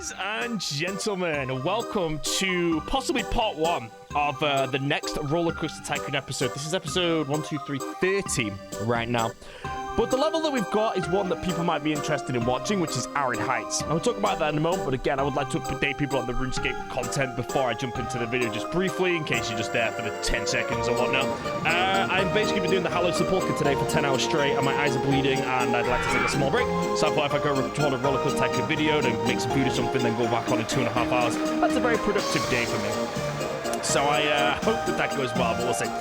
Ladies and gentlemen, welcome to possibly part one of the next RollerCoaster Tycoon episode. This is episode 30 right now. But the level that we've got is one that people might be interested in watching, which is Arid Heights. I'll talk about that in a moment, but again, I would like to update people on the RuneScape content before I jump into the video just briefly, in case you're just there for the 10 seconds or whatnot. I've basically been doing the Hallowed Sepulchre today for 10 hours straight, and my eyes are bleeding, and I'd like to take a small break. So I thought if I go record a RollerCoaster Tycoon video, then make some food or something, then go back on in 2.5 hours, that's a very productive day for me. So I hope that that goes well, but we'll see.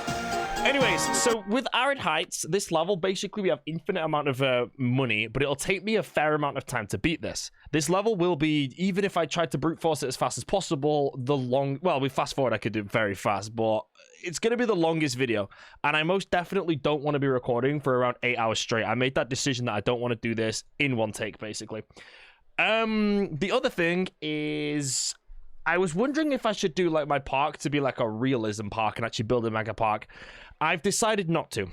Anyways, so with Arid Heights, this level, basically we have infinite amount of money, but it'll take me a fair amount of time to beat this. This level will be, even if I tried to brute force it as fast as possible, with fast forward I could do it very fast, but it's going to be the longest video, and I most definitely don't want to be recording for around 8 hours straight. I made that decision that I don't want to do this in one take, basically. The other thing is, I was wondering if I should do like my park to be like a realism park and actually build a mega park. I've decided not to.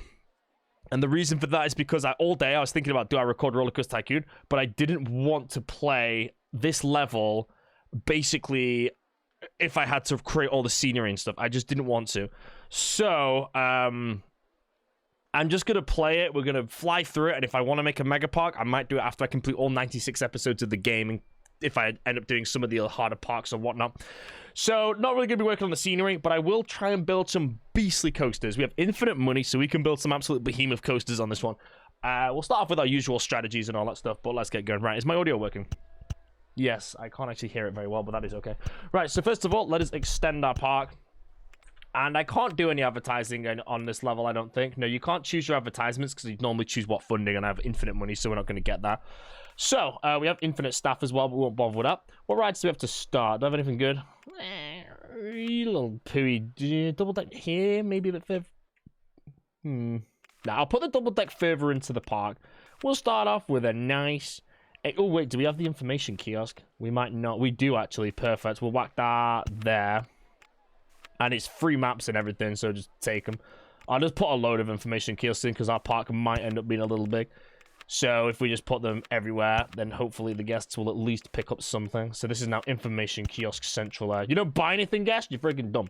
And the reason for that is because all day I was thinking about, do I record RollerCoaster Tycoon? But I didn't want to play this level basically if I had to create all the scenery and stuff. I just didn't want to. So, I'm just going to play it. We're going to fly through it. And if I want to make a mega park, I might do it after I complete all 96 episodes of the game, and if I end up doing some of the harder parks or whatnot. So, not really going to be working on the scenery, but I will try and build some beastly coasters. We have infinite money, so we can build some absolute behemoth coasters on this one. We'll start off with our usual strategies and all that stuff, but let's get going. Right, is my audio working? Yes, I can't actually hear it very well, but that is okay. Right, so first of all, let us extend our park. And I can't do any advertising on this level, I don't think. No, you can't choose your advertisements because you normally choose what funding, and I have infinite money, so we're not going to get that. So, we have infinite staff as well, but we won't bother with that. What rides do we have to start? Do I have anything good? Little pooey. Double deck here, maybe a bit further. Nah, I'll put the double deck further into the park. We'll start off with a nice... Oh, wait, do we have the information kiosk? We might not. We do, actually. Perfect. We'll whack that there. And it's free maps and everything, so just take them. I'll just put a load of information kiosks in, because our park might end up being a little big. So if we just put them everywhere, then hopefully the guests will at least pick up something. So this is now information kiosk central. You don't buy anything, guests? You're freaking dumb.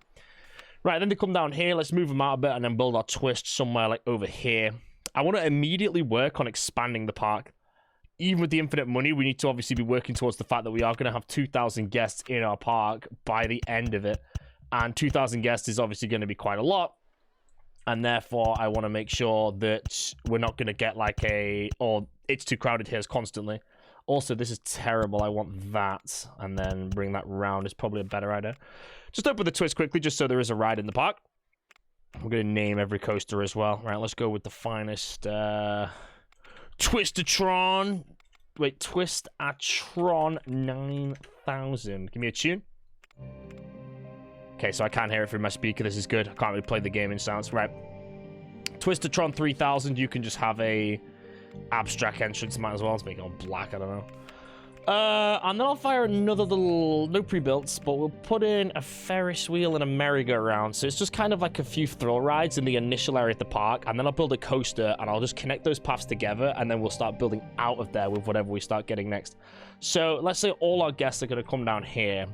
Right, then they come down here. Let's move them out a bit and then build our twist somewhere like over here. I want to immediately work on expanding the park. Even with the infinite money, we need to obviously be working towards the fact that we are going to have 2,000 guests in our park by the end of it. And 2,000 guests is obviously going to be quite a lot. And therefore, I want to make sure that we're not going to get like it's too crowded here constantly. Also, this is terrible. I want that. And then bring that round is probably a better idea. Just open the twist quickly, just so there is a ride in the park. We're going to name every coaster as well. Right, let's go with the finest Twistatron. Wait, Twistatron 9000. Give me a tune. Okay, so I can't hear it through my speaker. This is good. I can't really play the game in sounds. Right. Twistatron 3000, you can just have a abstract entrance. Might as well. Let's make it all black. I don't know. And then I'll fire another little... No pre-builts, but we'll put in a Ferris wheel and a merry-go-round. So it's just kind of like a few thrill rides in the initial area of the park. And then I'll build a coaster, and I'll just connect those paths together, and then we'll start building out of there with whatever we start getting next. So let's say all our guests are going to come down here.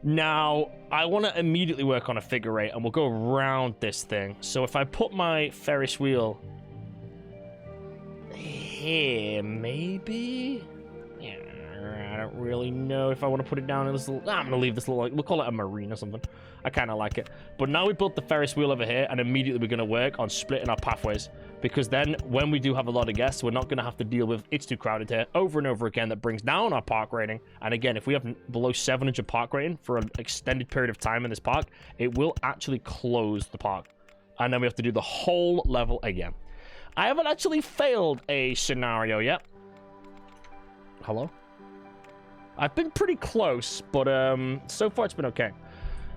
Now, I want to immediately work on a figure eight, and we'll go around this thing. So if I put my Ferris wheel here, maybe? Yeah, I don't really know if I want to put it down in this little... I'm going to leave this little... We'll call it a marine or something. I kind of like it. But now we built the Ferris wheel over here, and immediately we're going to work on splitting our pathways. Because then, when we do have a lot of guests, we're not going to have to deal with it's too crowded here over and over again. That brings down our park rating. And again, if we have below 700 park rating for an extended period of time in this park, it will actually close the park. And then we have to do the whole level again. I haven't actually failed a scenario yet. Hello? I've been pretty close, but so far it's been okay.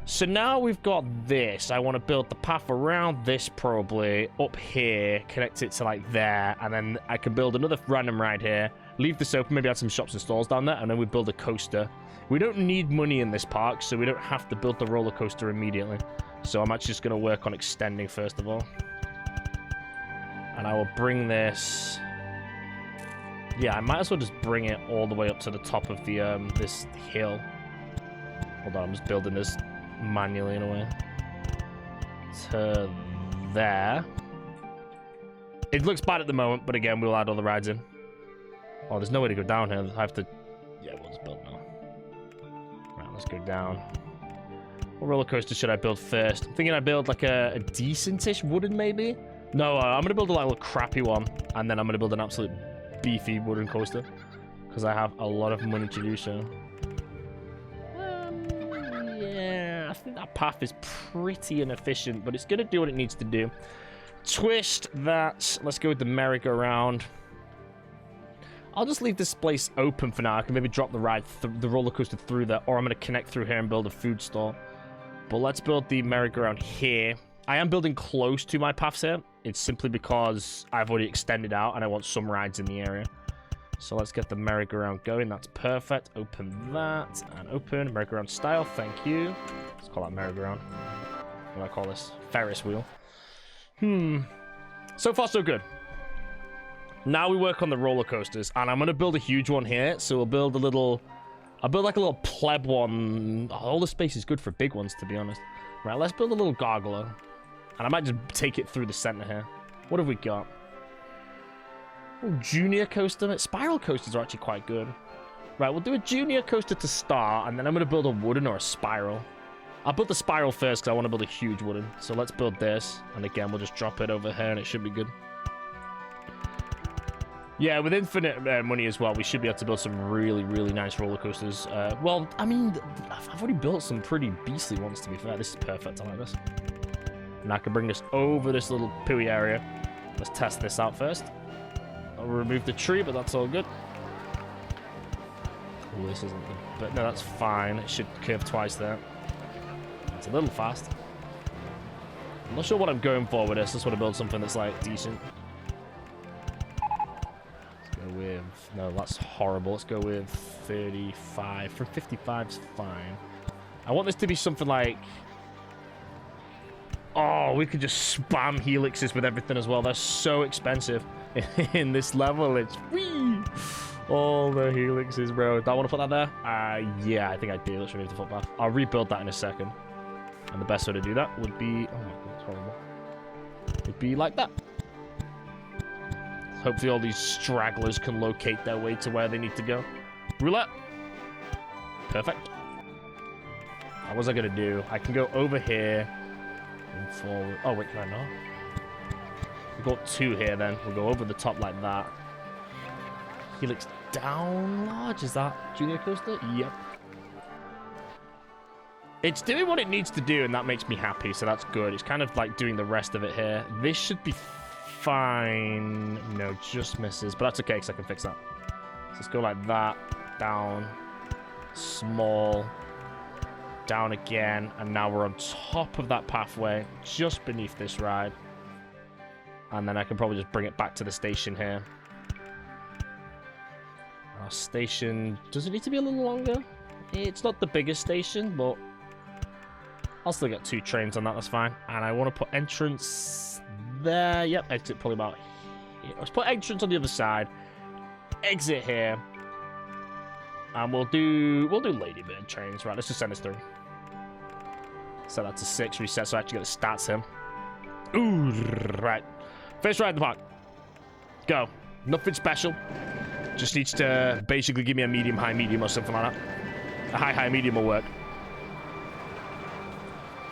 So now we've got this. I want to build the path around this probably up here, connect it to like there, and then I can build another random ride here, leave this open, maybe add some shops and stalls down there, and then we build a coaster. We don't need money in this park, so we don't have to build the roller coaster immediately. So I'm actually just going to work on extending first of all. And I will bring this Yeah, I might as well just bring it all the way up to the top of the this hill. Hold on, I'm just building this manually in a way. To there. It looks bad at the moment, but again, we'll add all the rides in. Oh, there's no way to go down here. I have to... Yeah, we'll just build now. Right, let's go down. What roller coaster should I build first? I'm thinking I build like a decent-ish wooden, maybe? No, I'm going to build a little crappy one, and then I'm going to build an absolute beefy wooden coaster, because I have a lot of money to do so. Yeah, I think that path is pretty inefficient, but it's going to do what it needs to do. Twist that. Let's go with the merry-go-round. I'll just leave this place open for now. I can maybe drop the ride, the roller coaster through there, or I'm going to connect through here and build a food store. But let's build the merry-go-round here. I am building close to my paths here. It's simply because I've already extended out and I want some rides in the area. So let's get the merry-go-round going. That's perfect. Open that and open merry-go-round style. Thank you. Let's call that merry-go-round. What do I call this? Ferris wheel. So far, so good. Now we work on the roller coasters, and I'm going to build a huge one here. So we'll build a little... I'll build like a little pleb one. Oh, all the space is good for big ones, to be honest. Right, let's build a little gargler. And I might just take it through the center here. What have we got? Oh, junior coaster. Spiral coasters are actually quite good. Right, we'll do a junior coaster to start, and then I'm going to build a wooden or a spiral. I'll build the spiral first because I want to build a huge wooden. So let's build this. And again, we'll just drop it over here and it should be good. Yeah, with infinite money as well, we should be able to build some really, really nice roller coasters. Well, I mean, I've already built some pretty beastly ones, to be fair. This is perfect. I like this. And I can bring this over this little pooey area. Let's test this out first. I'll remove the tree, but that's all good. Oh, this isn't good. But no, that's fine. It should curve twice there. It's a little fast. I'm not sure what I'm going for with this. I just want to build something that's, like, decent. Let's go with... No, that's horrible. Let's go with 35. From 55 is fine. I want this to be something like... Oh, we could just spam helixes with everything as well. They're so expensive in this level. It's... Whee! All the helixes, bro. Do I want to put that there? Yeah, I think I do. Let's remove the footpath. I'll rebuild that in a second. And the best way to do that would be... Oh my god, it's horrible. Would be like that. Hopefully all these stragglers can locate their way to where they need to go. Roulette. Perfect. What was I going to do? I can go over here and forward. Oh, wait, can I not? We've got two here then. We'll go over the top like that. Helix down large. Is that junior coaster? Yep. It's doing what it needs to do, and that makes me happy, so that's good. It's kind of like doing the rest of it here. This should be fine. No, just misses, but that's okay, because I can fix that. So let's go like that, down, small, down again, and now we're on top of that pathway, just beneath this ride. And then I can probably just bring it back to the station here. Our station, does it need to be a little longer? It's not the biggest station, but... I'll still get 2 trains on that, that's fine. And I want to put entrance there. Yep, exit probably about here. Let's put entrance on the other side. Exit here. And we'll do Ladybird trains. Right, let's just send this through. Set that to 6, reset so I actually get the stats in. Ooh, right. First ride in the park. Go. Nothing special. Just needs to basically give me a medium, high, medium or something like that. A high, high, medium will work.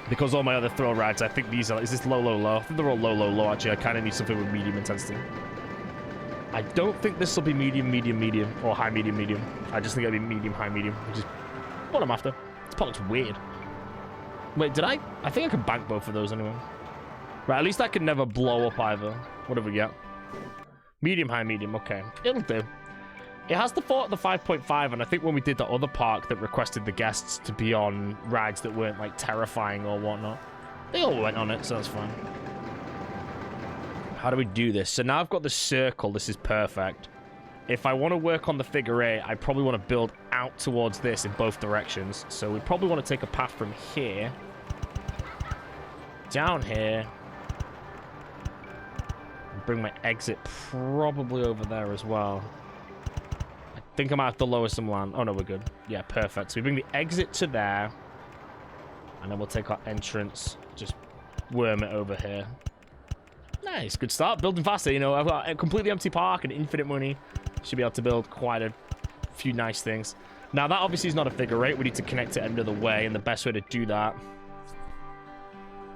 Because all my other thrill rides, I think these are... Is this low, low, low? I think they're all low, low, low, actually. I kind of need something with medium intensity. I don't think this will be medium, medium, medium. Or high, medium, medium. I just think it'll be medium, high, medium. Which is what I'm after. This part looks weird. Wait, did I? I think I can bank both of those anyway. Right, at least I can never blow up either. What do we get? Medium, high, medium. Okay. It'll do. It has the 5.5, and I think when we did the other park that requested the guests to be on rides that weren't, like, terrifying or whatnot, they all went on it, so that's fine. How do we do this? So now I've got the circle. This is perfect. If I want to work on the figure 8, I probably want to build out towards this in both directions. So we probably want to take a path from here, down here, and bring my exit probably over there as well. think I might have to lower some land. Oh, no, we're good. Yeah, perfect. So we bring the exit to there. And then we'll take our entrance. Just worm it over here. Nice. Good start. Building faster. You know, I've got a completely empty park and infinite money. Should be able to build quite a few nice things. Now, that obviously is not a figure eight. We need to connect it end of the way. And the best way to do that,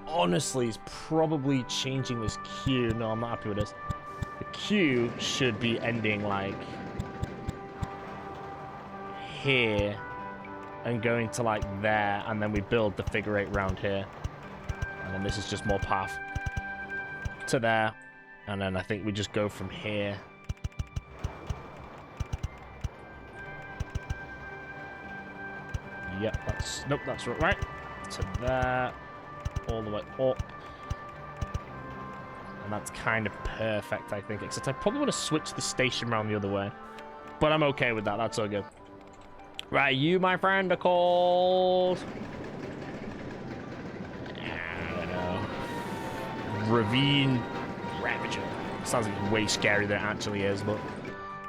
honestly, is probably changing this queue. No, I'm not happy with this. The queue should be ending, like, here and going to, like, there. And then we build the figure eight round here. And then this is just more path to there. And then I think we just go from here. Yep, that's... Nope, that's right. To there. All the way up. And that's kind of perfect, I think. Except I probably want to switch the station around the other way. But I'm okay with that. That's all good. Right, you, my friend, are called... I don't know. Ravine Ravager. Sounds like way scarier than it actually is, but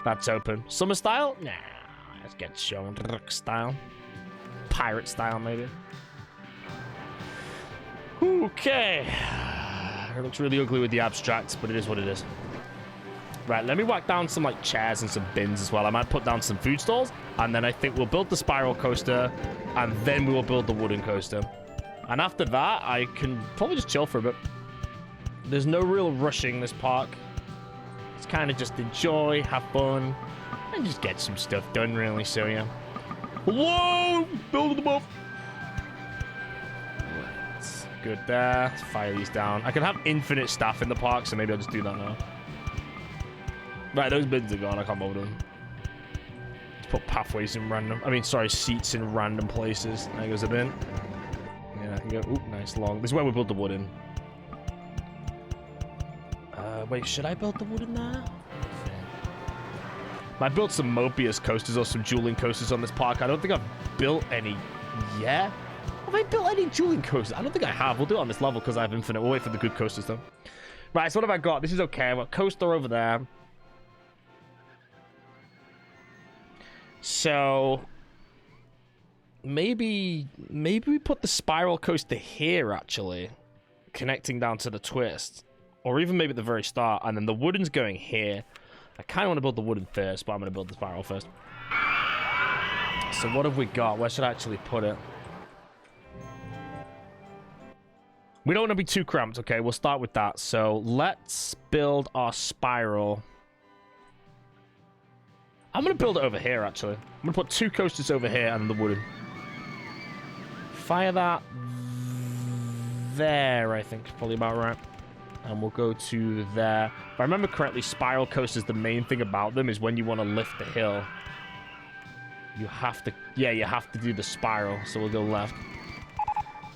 that's open. Summer style? Nah, let's get shown. Style. Pirate style, maybe. Okay. It looks really ugly with the abstracts, but it is what it is. Right, let me whack down some like chairs and some bins as well. I might put down some food stalls, and then I think we'll build the spiral coaster, and then we will build the wooden coaster. And after that, I can probably just chill for a bit. There's no real rushing this park. It's kind of just enjoy, have fun, and just get some stuff done, really. So yeah. Whoa! Building them up. Right. Good there. Let's fire these down. I can have infinite staff in the park, so maybe I'll just do that now. Right, those bins are gone. I can't bother them. Let's put pathways in random. I mean, sorry, seats in random places. There goes a bin. Yeah, I can go. Ooh, nice long. This is where we build the wood in. Wait, should I build the wood in there? I built some Mobius coasters or some dueling coasters on this park. I don't think I've built any yet. Have I built any dueling coasters? I don't think I have. We'll do it on this level because I have infinite. We'll wait for the good coasters though. Right, so what have I got? This is okay. I've got coaster over there. So maybe we put the spiral coaster here actually, connecting down to the twist, or even maybe at the very start, and then the wooden's going here. I kind of want to build the wooden first, but I'm going to build the spiral first. So what have we got? Where should I actually put it? We don't want to be too cramped. Okay, we'll start with that. So let's build our spiral. I'm going to build it over here, actually. I'm going to put two coasters over here and the wooden. Fire that there, I think. Probably about right. And we'll go to there. If I remember correctly, spiral coasters, the main thing about them is when you want to lift the hill, you have to... Yeah, you have to do the spiral. So we'll go left.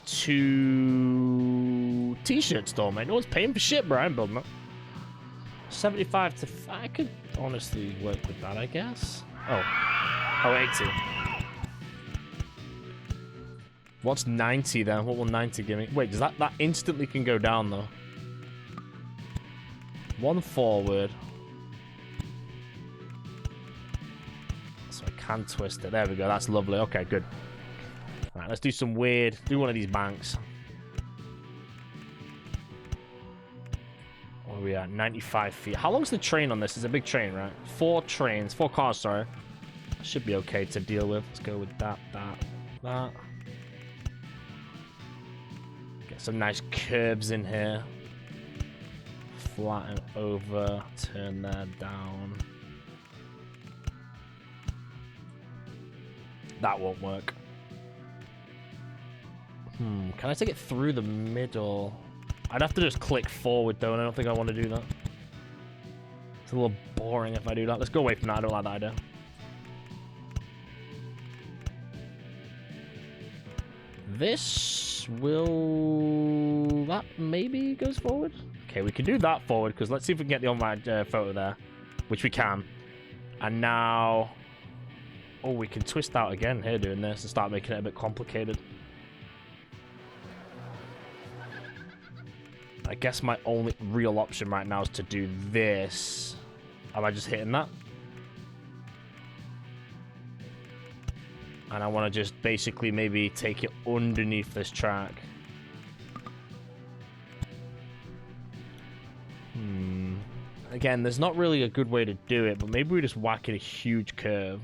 To... T-shirt store, mate. No one's paying for shit, bro. I'm building up. 75 to... I could honestly work with that, I guess. Oh. Oh, 80. What's 90 then? What will 90 give me? Wait, does that instantly can go down though? One forward. So I can twist it. There we go. That's lovely. Okay, good. All right, let's do some weird... Do one of these banks. Where are we at? 95 feet. How long's the train on this? It's a big train, right? 4 cars, sorry. Should be okay to deal with. Let's go with that. Get some nice curves in here. Flatten over. Turn that down. That won't work. Can I take it through the middle? I'd have to just click forward though, and I don't think I want to do that. It's a little boring if I do that. Let's go away from that. I don't like that idea. This will... That maybe goes forward? Okay, we can do that forward, because let's see if we can get the on-ride photo there. Which we can. And now... Oh, we can twist out again here doing this and start making it a bit complicated. I guess my only real option right now is to do this. Am I just hitting that? And I want to just basically maybe take it underneath this track. Again, there's not really a good way to do it, but maybe we just whack it a huge curve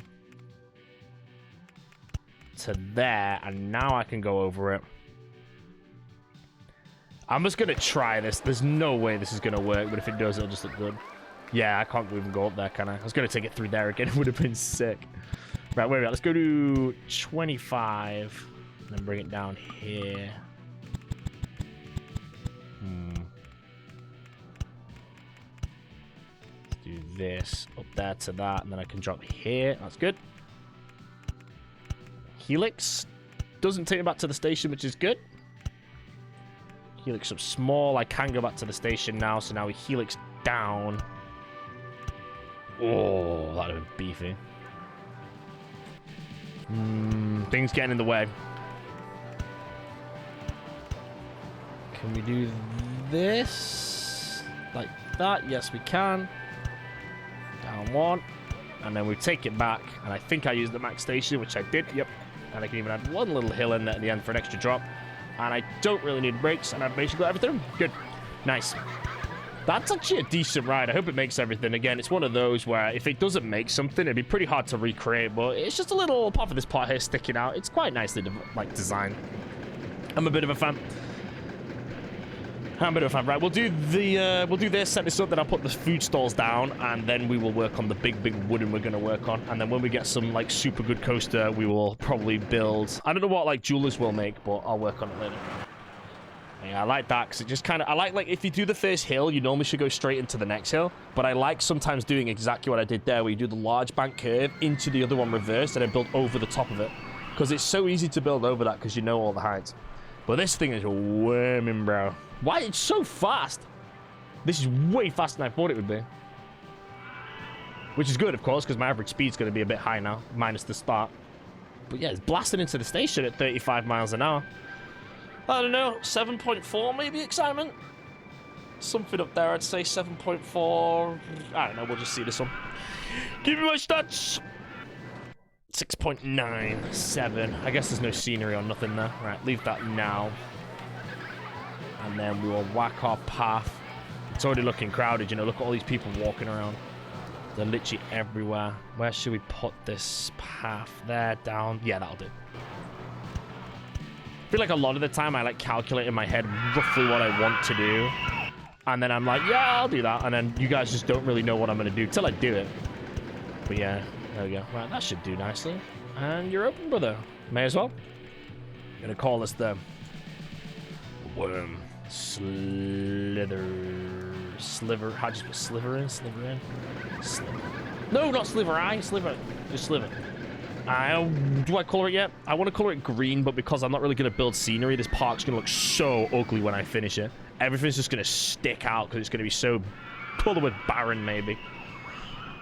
to there, and now I can go over it. I'm just going to try this. There's no way this is going to work, but if it does, it'll just look good. Yeah, I can't even go up there, can I? I was going to take it through there again. It would have been sick. Right, wait a minute. Let's go to 25 and then bring it down here. Do this up there to that, and then I can drop here. That's good. Helix doesn't take me back to the station, which is good. Helix up small. I can go back to the station now, so now we helix down. Oh, that would have been beefy. Things getting in the way. Can we do this like that? Yes, we can. Down one, and then we take it back, and I think I used the max station, which I did. Yep. And I can even add one little hill in there at the end for an extra drop, and I don't really need brakes, and I've basically got everything. Good. Nice. That's actually a decent ride. I hope it makes everything. Again, it's one of those where if it doesn't make something, it'd be pretty hard to recreate, but it's just a little part of this part here sticking out. It's quite nicely designed. I'm a bit of a fan. Right, we'll do this, set this up, then I'll put the food stalls down, and then we will work on the big wooden we're going to work on. And then when we get some, like, super good coaster, we will probably build... I don't know what, like, jewelers will make, but I'll work on it later. Yeah, I like that, because it just kind of... I like, if you do the first hill, you normally should go straight into the next hill. But I like sometimes doing exactly what I did there, where you do the large bank curve into the other one reversed, and then build over the top of it. Because it's so easy to build over that, because you know all the heights. But this thing is worming, bro. Why? It's so fast. This is way faster than I thought it would be. Which is good, of course, because my average speed's going to be a bit high now, minus the start. But yeah, it's blasting into the station at 35 miles an hour. I don't know, 7.4 maybe excitement? Something up there, I'd say 7.4. I don't know, we'll just see this one. Give me my stats. 6.97. I guess there's no scenery or nothing there. Right, leave that now. And then we will whack our path. It's already looking crowded, you know. Look at all these people walking around. They're literally everywhere. Where should we put this path? There, down. Yeah, that'll do. I feel like a lot of the time I like calculate in my head roughly what I want to do. And then I'm like, yeah, I'll do that. And then you guys just don't really know what I'm going to do till I do it. But yeah, there we go. Right, that should do nicely. And you're open, brother. May as well. I'm going to call this the Worm Sliver. How'd you put sliver in? Sliver in? Sliver. No, not sliver. Sliver. Just sliver. Do I color it yet? I want to color it green, but because I'm not really going to build scenery, this park's going to look so ugly when I finish it. Everything's just going to stick out because it's going to be so... Pull the word barren, maybe.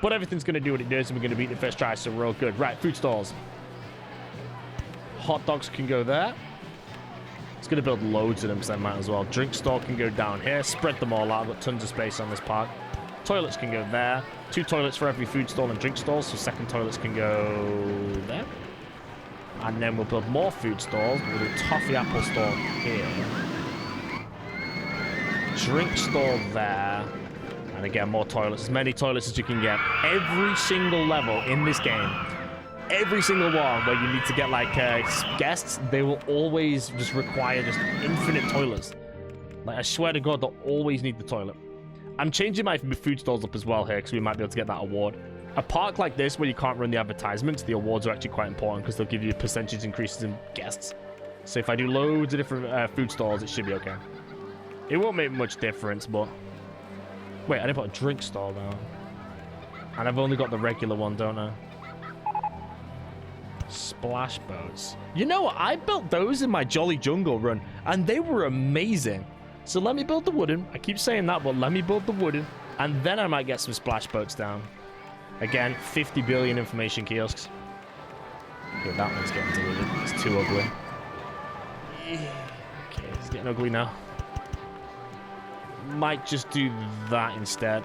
But everything's going to do what it does, and we're going to beat the first try, so we're all good. Right, food stalls. Hot dogs can go there. It's going to build loads of them, so I might as well. Drink stall can go down here. Spread them all out. I've got tons of space on this park. Toilets can go there. 2 toilets for every food stall and drink stall, so second toilets can go there. And then we'll build more food stalls. We'll do a toffee apple stall here. Drink stall there. And again, more toilets. As many toilets as you can get. Every single level in this game, every single one where you need to get like guests, they will always just require just infinite toilets. Like, I swear to God, they'll always need the toilet. I'm changing my food stalls up as well here because we might be able to get that award. A park like this where you can't run the advertisements, the awards are actually quite important because they'll give you percentage increases in guests. So if I do loads of different food stalls, it should be okay. It won't make much difference, but... Wait, I didn't put a drink stall down. And I've only got the regular one, don't I? Splash boats. You know what? I built those in my Jolly Jungle run, and they were amazing. So let me build the wooden. I keep saying that, but let me build the wooden, and then I might get some splash boats down. Again, 50 billion information kiosks. Okay, that one's getting deleted. It's too ugly. Okay, it's getting ugly now. Might just do that instead.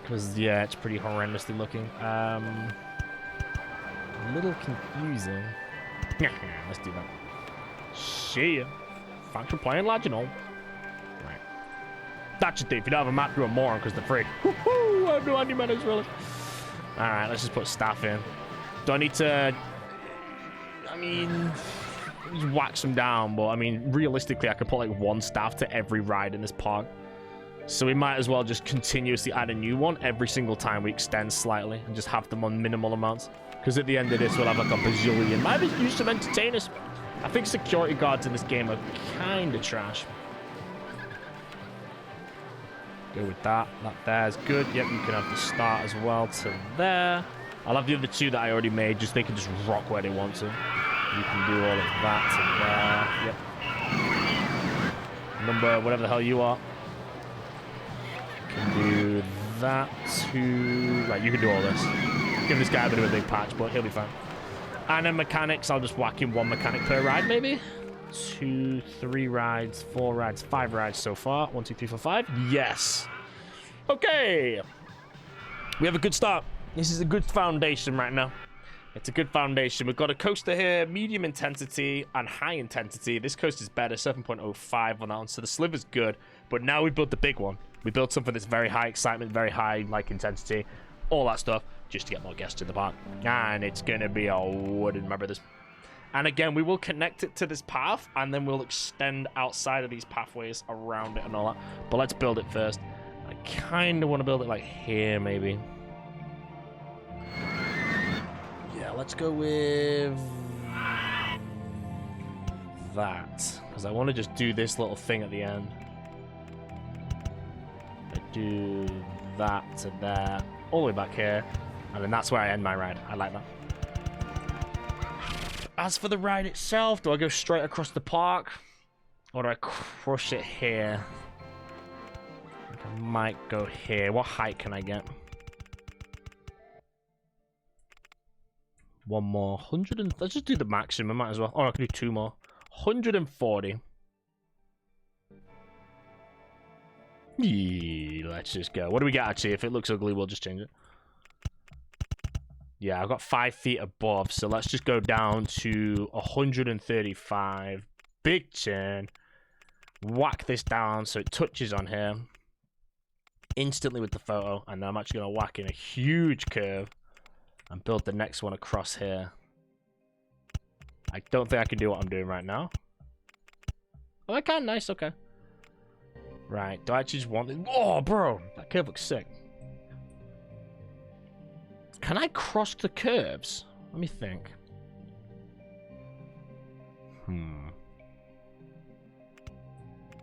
Because, yeah, it's pretty horrendously looking. a little confusing. Let's do that. See ya. Thanks for playing Legend. Right. That's the thing. If you don't have a map, you're a moron because they're free. Woohoo! I have no anti-menus, really. Alright, let's just put staff in. Do I need to... I mean... just wax them down, but I mean, realistically, I could put like one staff to every ride in this park. So we might as well just continuously add a new one every single time we extend slightly and just have them on minimal amounts. Because at the end of this, we'll have like a bazillion. Might be use some entertainers. I think security guards in this game are kind of trash. Go with that. That there's good. Yep, you can have the start as well to there. I'll have the other two that I already made. Just they can just rock where they want to. You can do all of that to there. Yep. Number whatever the hell you are. Can do that to... Right, you can do all this. Give this guy a bit of a big patch, but he'll be fine. And then mechanics, I'll just whack in one mechanic per ride, maybe. 2, 3 rides, 4 rides, 5 rides so far. 1, 2, 3, 4, 5. Yes. Okay. We have a good start. This is a good foundation right now. It's a good foundation. We've got a coaster here, medium intensity and high intensity. This coaster is better, 7.05 on that one. So the sliver's good. But now we built the big one. We built something that's very high excitement, very high like intensity, all that stuff, just to get more guests in the park. And it's going to be a wooden, remember this. And again, we will connect it to this path, and then we'll extend outside of these pathways around it and all that. But let's build it first. I kind of want to build it like here, maybe. Yeah, let's go with that, because I want to just do this little thing at the end. I do that to there, all the way back here, and then that's where I end my ride. I like that. As for the ride itself, do I go straight across the park, or do I crush it here? I might go here. What height can I get? One more. 100 and... Let's just do the maximum. I might as well. Oh, I can do 2 more. 140. Yeah, let's just go. What do we get, actually? If it looks ugly, we'll just change it. Yeah, I've got 5 feet above, so let's just go down to 135. Big turn. Whack this down so it touches on here. Instantly with the photo, and then I'm actually going to whack in a huge curve and build the next one across here. I don't think I can do what I'm doing right now. Oh, I can. Nice. Okay. Right. Do I actually just want it? Oh, bro. That curve looks sick. Can I cross the curves? Let me think.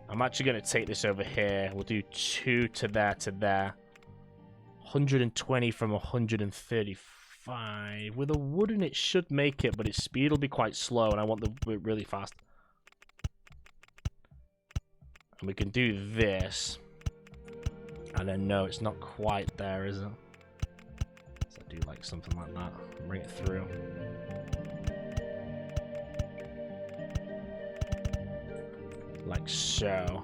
I'm actually going to take this over here. We'll do 2 to there to there. 120 from 135. With a wooden, it should make it, but its speed will be quite slow, and I want it really fast. And we can do this. And then, no, it's not quite there, is it? So I do like something like that. Bring it through. Like so.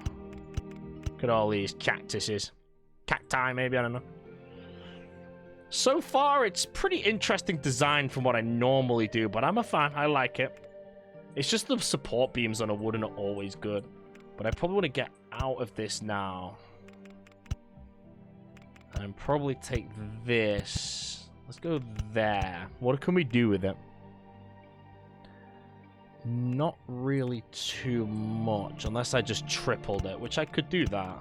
Look at all these cactuses. Cacti, maybe, I don't know. So far, it's pretty interesting design from what I normally do, but I'm a fan. I like it. It's just the support beams on a wooden are always good. But I probably want to get out of this now. And probably take this. Let's go there. What can we do with it? Not really too much, unless I just tripled it, which I could do that.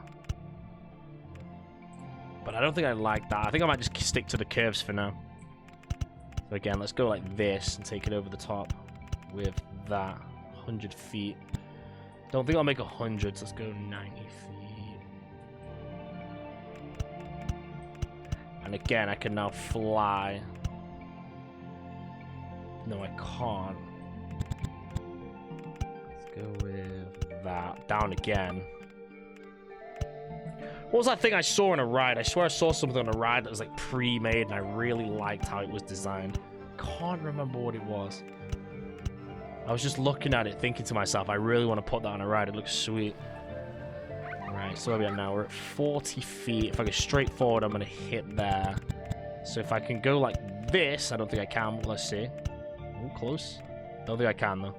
But I don't think I like that. I think I might just stick to the curves for now. So again, let's go like this and take it over the top with that. 100 feet. Don't think I'll make 100, so let's go 90 feet. And again, I can now fly. No, I can't. Let's go with that. Down again. What was that thing I saw on a ride? I swear I saw something on a ride that was like pre-made, and I really liked how it was designed. Can't remember what it was. I was just looking at it, thinking to myself, I really want to put that on a ride. It looks sweet. Right, so where are we at now? We're at 40 feet. If I go straight forward, I'm going to hit there. So if I can go like this, I don't think I can, but let's see. Oh, close. Don't think I can, though.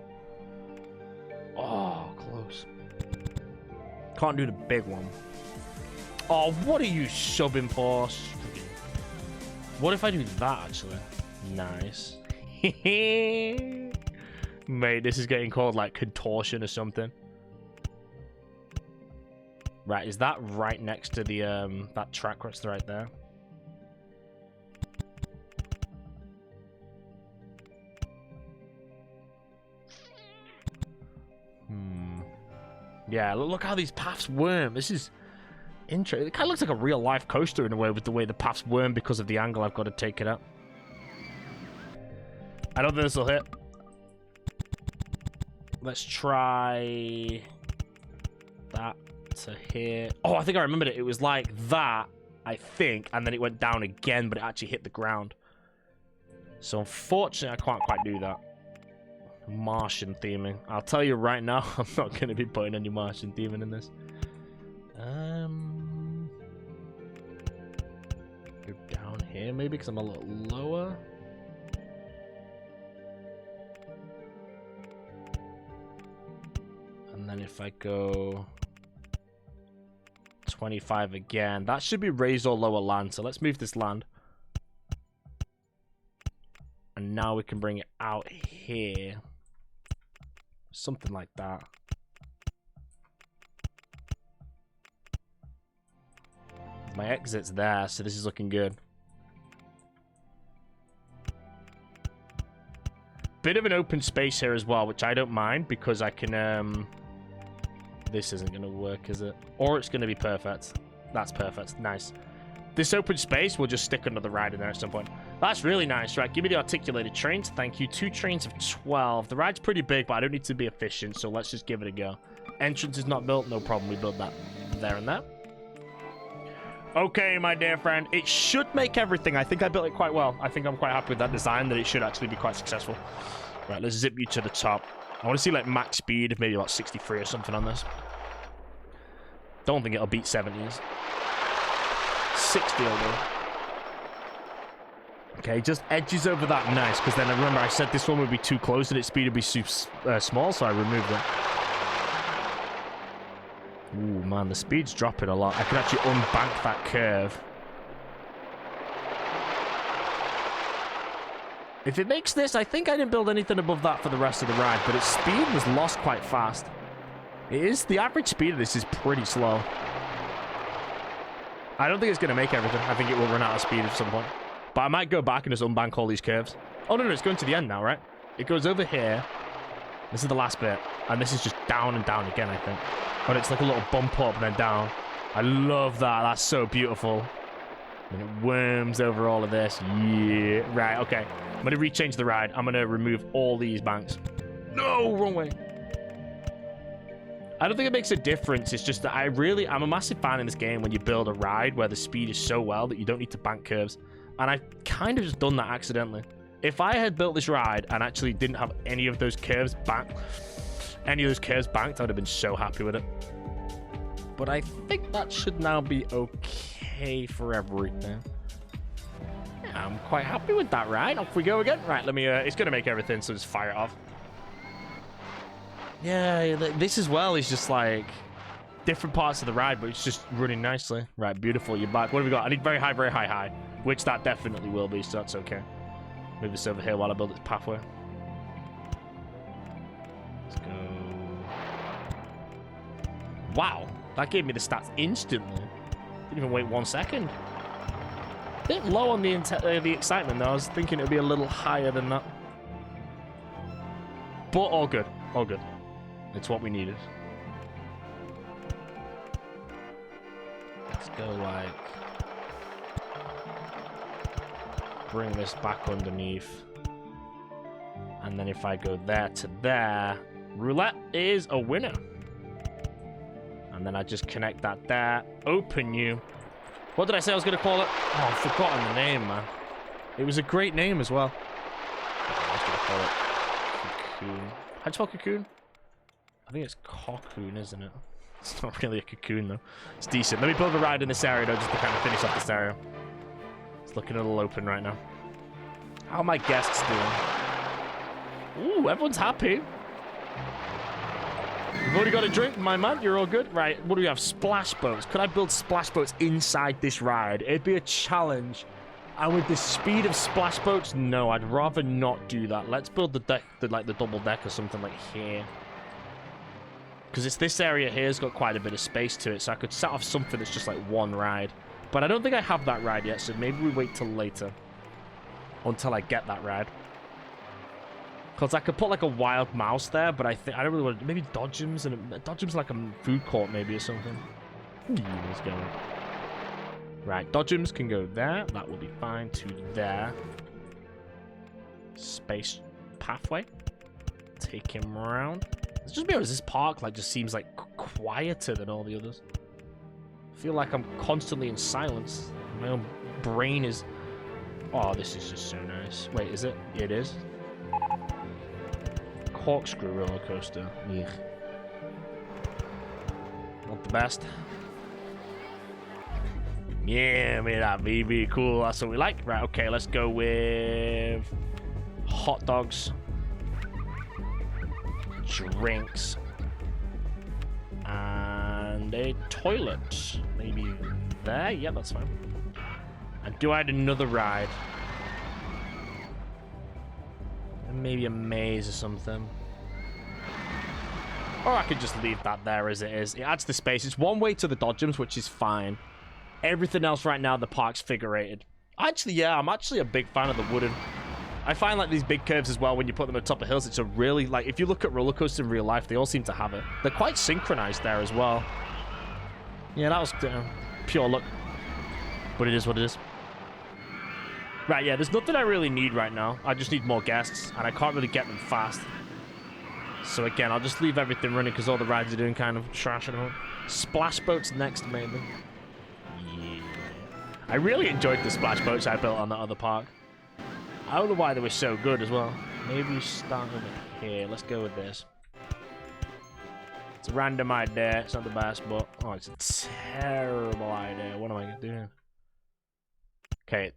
Oh, close. Can't do the big one. Oh, what are you shoving for? What if I do that, actually? Nice. Mate, this is getting called, like, contortion or something. Right, is that right next to the, that track that's right there? Yeah, look how these paths worm. This is interesting. It kind of looks like a real-life coaster in a way with the way the paths worm because of the angle I've got to take it up. I don't think this will hit. Let's try that to here. Oh, I think I remembered it. It was like that, I think, and then it went down again, but it actually hit the ground. So unfortunately, I can't quite do that. Martian theming. I'll tell you right now, I'm not going to be putting any Martian theming in this. Go down here maybe because I'm a little lower. And then if I go 25 again, that should be raised or lower land. So let's move this land. And now we can bring it out here. Something like that. My exit's there, so this is looking good. Bit of an open space here as well, which I don't mind because I can, this isn't going to work, is it? Or it's going to be perfect. That's perfect. Nice. This open space will just stick another ride in there at some point. That's really nice. Right, give me the articulated trains. Thank you. 2 trains of 12. The ride's pretty big, but I don't need to be efficient, so let's just give it a go. Entrance is not built. No problem. We built that there and there. Okay, my dear friend. It should make everything. I think I built it quite well. I think I'm quite happy with that design, that it should actually be quite successful. Right, let's zip you to the top. I want to see, like, max speed, maybe about 63 or something on this. Don't think it'll beat 70s. 60 will do. Okay, just edges over that. Nice, because then I remember I said this one would be too close and its speed would be small, so I removed it. Ooh, man, the speed's dropping a lot. I could actually unbank that curve. If it makes this, I think I didn't build anything above that for the rest of the ride, but its speed was lost quite fast. It is, the average speed of this is pretty slow. I don't think it's going to make everything. I think it will run out of speed at some point. But I might go back and just unbank all these curves. Oh, no, it's going to the end now, right? It goes over here. This is the last bit. And this is just down and down again, I think. But it's like a little bump up and then down. I love that. That's so beautiful. And it worms over all of this. Yeah. Right, okay. I'm going to rechange the ride. I'm going to remove all these banks. No, wrong way. I don't think it makes a difference. It's just that I'm a massive fan in this game when you build a ride where the speed is so well that you don't need to bank curves. And I've kind of just done that accidentally. If I had built this ride and actually didn't have any of those curves banked, I would have been so happy with it. But I think that should now be okay for everything. Yeah, I'm quite happy with that ride. Off we go again. Right, let me, it's going to make everything, so just fire it off. Yeah, this as well is just like different parts of the ride, but it's just running nicely. Right, beautiful. You're back. What have we got? I need very high, high, which that definitely will be, so that's okay. Move this over here while I build this pathway. Let's go. Wow, that gave me the stats instantly. Didn't even wait 1 second. A bit low on the excitement though. I was thinking it would be a little higher than that. But all good, all good. It's what we needed. Let's go like... bring this back underneath. And then if I go there to there, roulette is a winner. And then I just connect that there. Open you. What did I say I was going to call it? Oh, I've forgotten the name, man. It was a great name as well. I was going to call it Cocoon. How'd you spell Cocoon? I think it's Cocoon, isn't it? It's not really a cocoon, though. It's decent. Let me build a ride in this area, though, just to kind of finish off this area. It's looking a little open right now. How are my guests doing? Ooh, everyone's happy. You've already got a drink, my man. You're all good. Right, what do we have? Splash boats. Could I build splash boats inside this ride? It'd be a challenge. And with the speed of splash boats, no, I'd rather not do that. Let's build the deck, like the double deck or something like here. Because it's this area here has got quite a bit of space to it, so I could set off something that's just like one ride. But I don't think I have that ride yet, so maybe we wait till later. Until I get that ride. Because I could put like a wild mouse there, but I don't really want to. Maybe Dodgems, and Dodgems like a food court maybe or something. Let's go. Right, Dodgems can go there. That will be fine to there. Space pathway. Take him around. It's just because this park like just seems like quieter than all the others. I feel like I'm constantly in silence. My own brain is. Oh, this is just so nice. Wait, is it? It is. Corkscrew roller coaster. Ugh. Not the best. Yeah, mira, baby, cool. That's what we like. Right, okay, let's go with hot dogs, drinks, and a toilet. Maybe there. Yeah, that's fine. And do I add another ride? And maybe a maze or something. Or I could just leave that there as it is. It adds the space. It's one way to the Dodgems, which is fine. Everything else right now, the park's figure-rated. Actually, yeah, I'm actually a big fan of the wooden. I find like these big curves as well, when you put them at the top of hills, it's a really, like, if you look at RollerCoaster in real life, they all seem to have it. They're quite synchronized there as well. Yeah, that was pure luck. But it is what it is. Right, yeah, there's nothing I really need right now. I just need more guests, and I can't really get them fast. So again, I'll just leave everything running because all the rides are doing kind of trash at home. Splash boats next, maybe. Yeah. I really enjoyed the splash boats I built on that other park. I don't know why they were so good as well. Maybe we start over here. Let's go with this. It's a random idea. It's not the best, but... Oh, it's a terrible idea. What am I doing? Okay.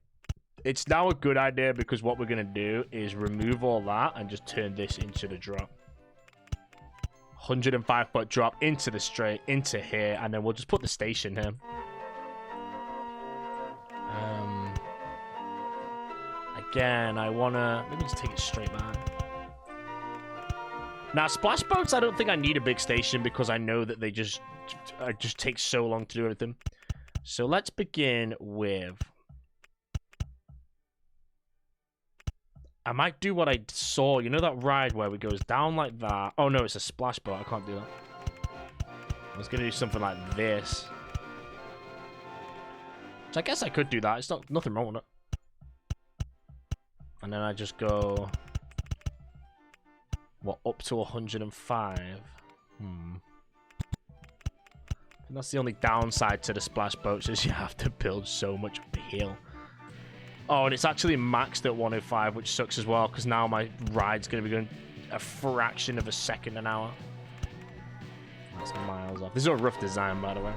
It's now a good idea because what we're going to do is remove all that and just turn this into the drop. 105-foot drop into the straight, into here, and then we'll just put the station here. Again, I want to... Maybe just take it straight back. Now, splash boats, I don't think I need a big station because I know that they just take so long to do everything. So let's begin with... I might do what I saw. You know that ride where it goes down like that? Oh, no, it's a splash boat. I can't do that. I was going to do something like this. So I guess I could do that. It's nothing wrong with it. And then I just go... What, up to 105? I think that's the only downside to the splash boats is you have to build so much uphill. Oh, and it's actually maxed at 105, which sucks as well, because now my ride's going to be going a fraction of a second an hour. That's miles off. This is a rough design, by the way.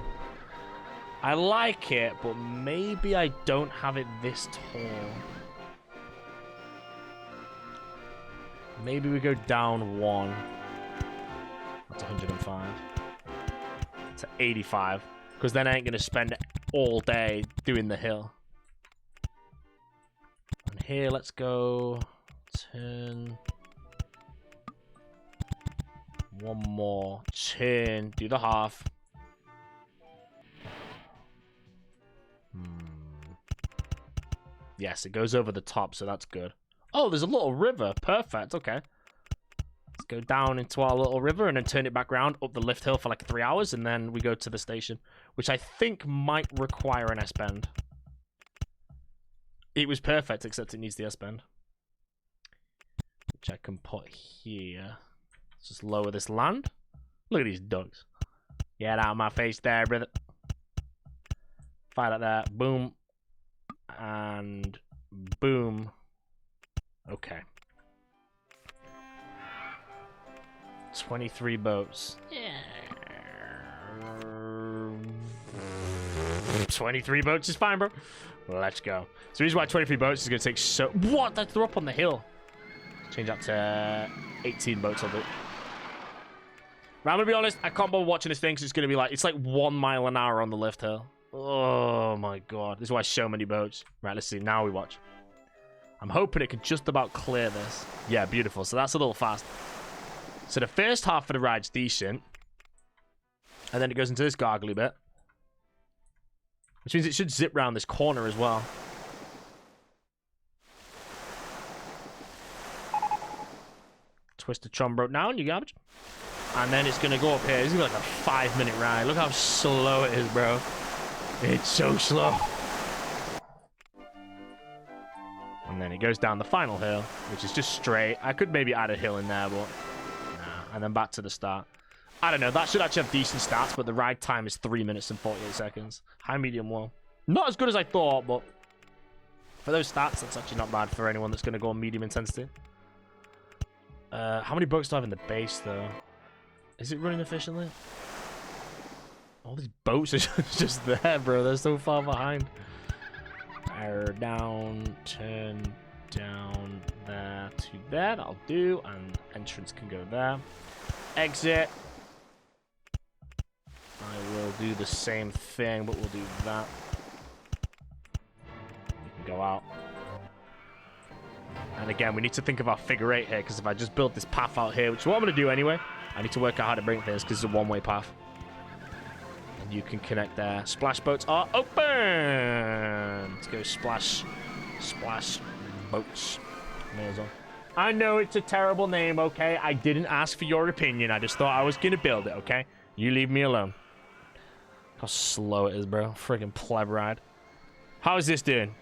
I like it, but maybe I don't have it this tall. Maybe we go down one. That's 105. To 85. Because then I ain't going to spend all day doing the hill. And here, let's go 10. One more. Turn. Do the half. Yes, it goes over the top, so that's good. Oh, there's a little river. Perfect. Okay. Let's go down into our little river and then turn it back around up the lift hill for like 3 hours, and then we go to the station, which I think might require an S-bend. It was perfect, except it needs the S-bend, which I can put here. Let's just lower this land. Look at these ducks. Get out of my face there, brother. Fire like that. Boom. And boom. Okay. 23 boats. Yeah. 23 boats is fine, bro. Let's go. So the reason why 23 boats is going to take so... What? They're up on the hill. Change that to 18 boats, I'll do. But I'm gonna be honest, I can't bother watching this thing because it's gonna be like, it's like 1 mile an hour on the lift hill. Oh my god. This is why so many boats. Right, let's see. Now we watch. I'm hoping it could just about clear this. Yeah, beautiful. So that's a little fast. So the first half of the ride's decent. And then it goes into this gargly bit. Which means it should zip round this corner as well. Twisted Tron broke down, you garbage. And then it's going to go up here. This is going to be like a 5-minute ride. Look how slow it is, bro. It's so slow. And then it goes down the final hill, which is just straight. I could maybe add a hill in there, but nah. And then back to the start. I don't know. That should actually have decent stats, but the ride time is 3 minutes and 48 seconds. High, medium, low. Not as good as I thought, but for those stats, that's actually not bad for anyone that's going to go on medium intensity. How many boats do I have in the base, though? Is it running efficiently? All these boats are just there, bro. They're so far behind. Air down, turn down there to there. That'll do. And entrance can go there. Exit. I will do the same thing, but we'll do that. You can go out. And again, we need to think of our figure eight here, because if I just build this path out here, which is what I'm going to do anyway, I need to work out how to bring this, because it's a one-way path. And you can connect there. Splash boats are open! Let's go splash, splash boats. May as well. I know it's a terrible name, okay? I didn't ask for your opinion. I just thought I was going to build it, okay? You leave me alone. How slow it is, bro. Friggin' pleb ride. How is this doing?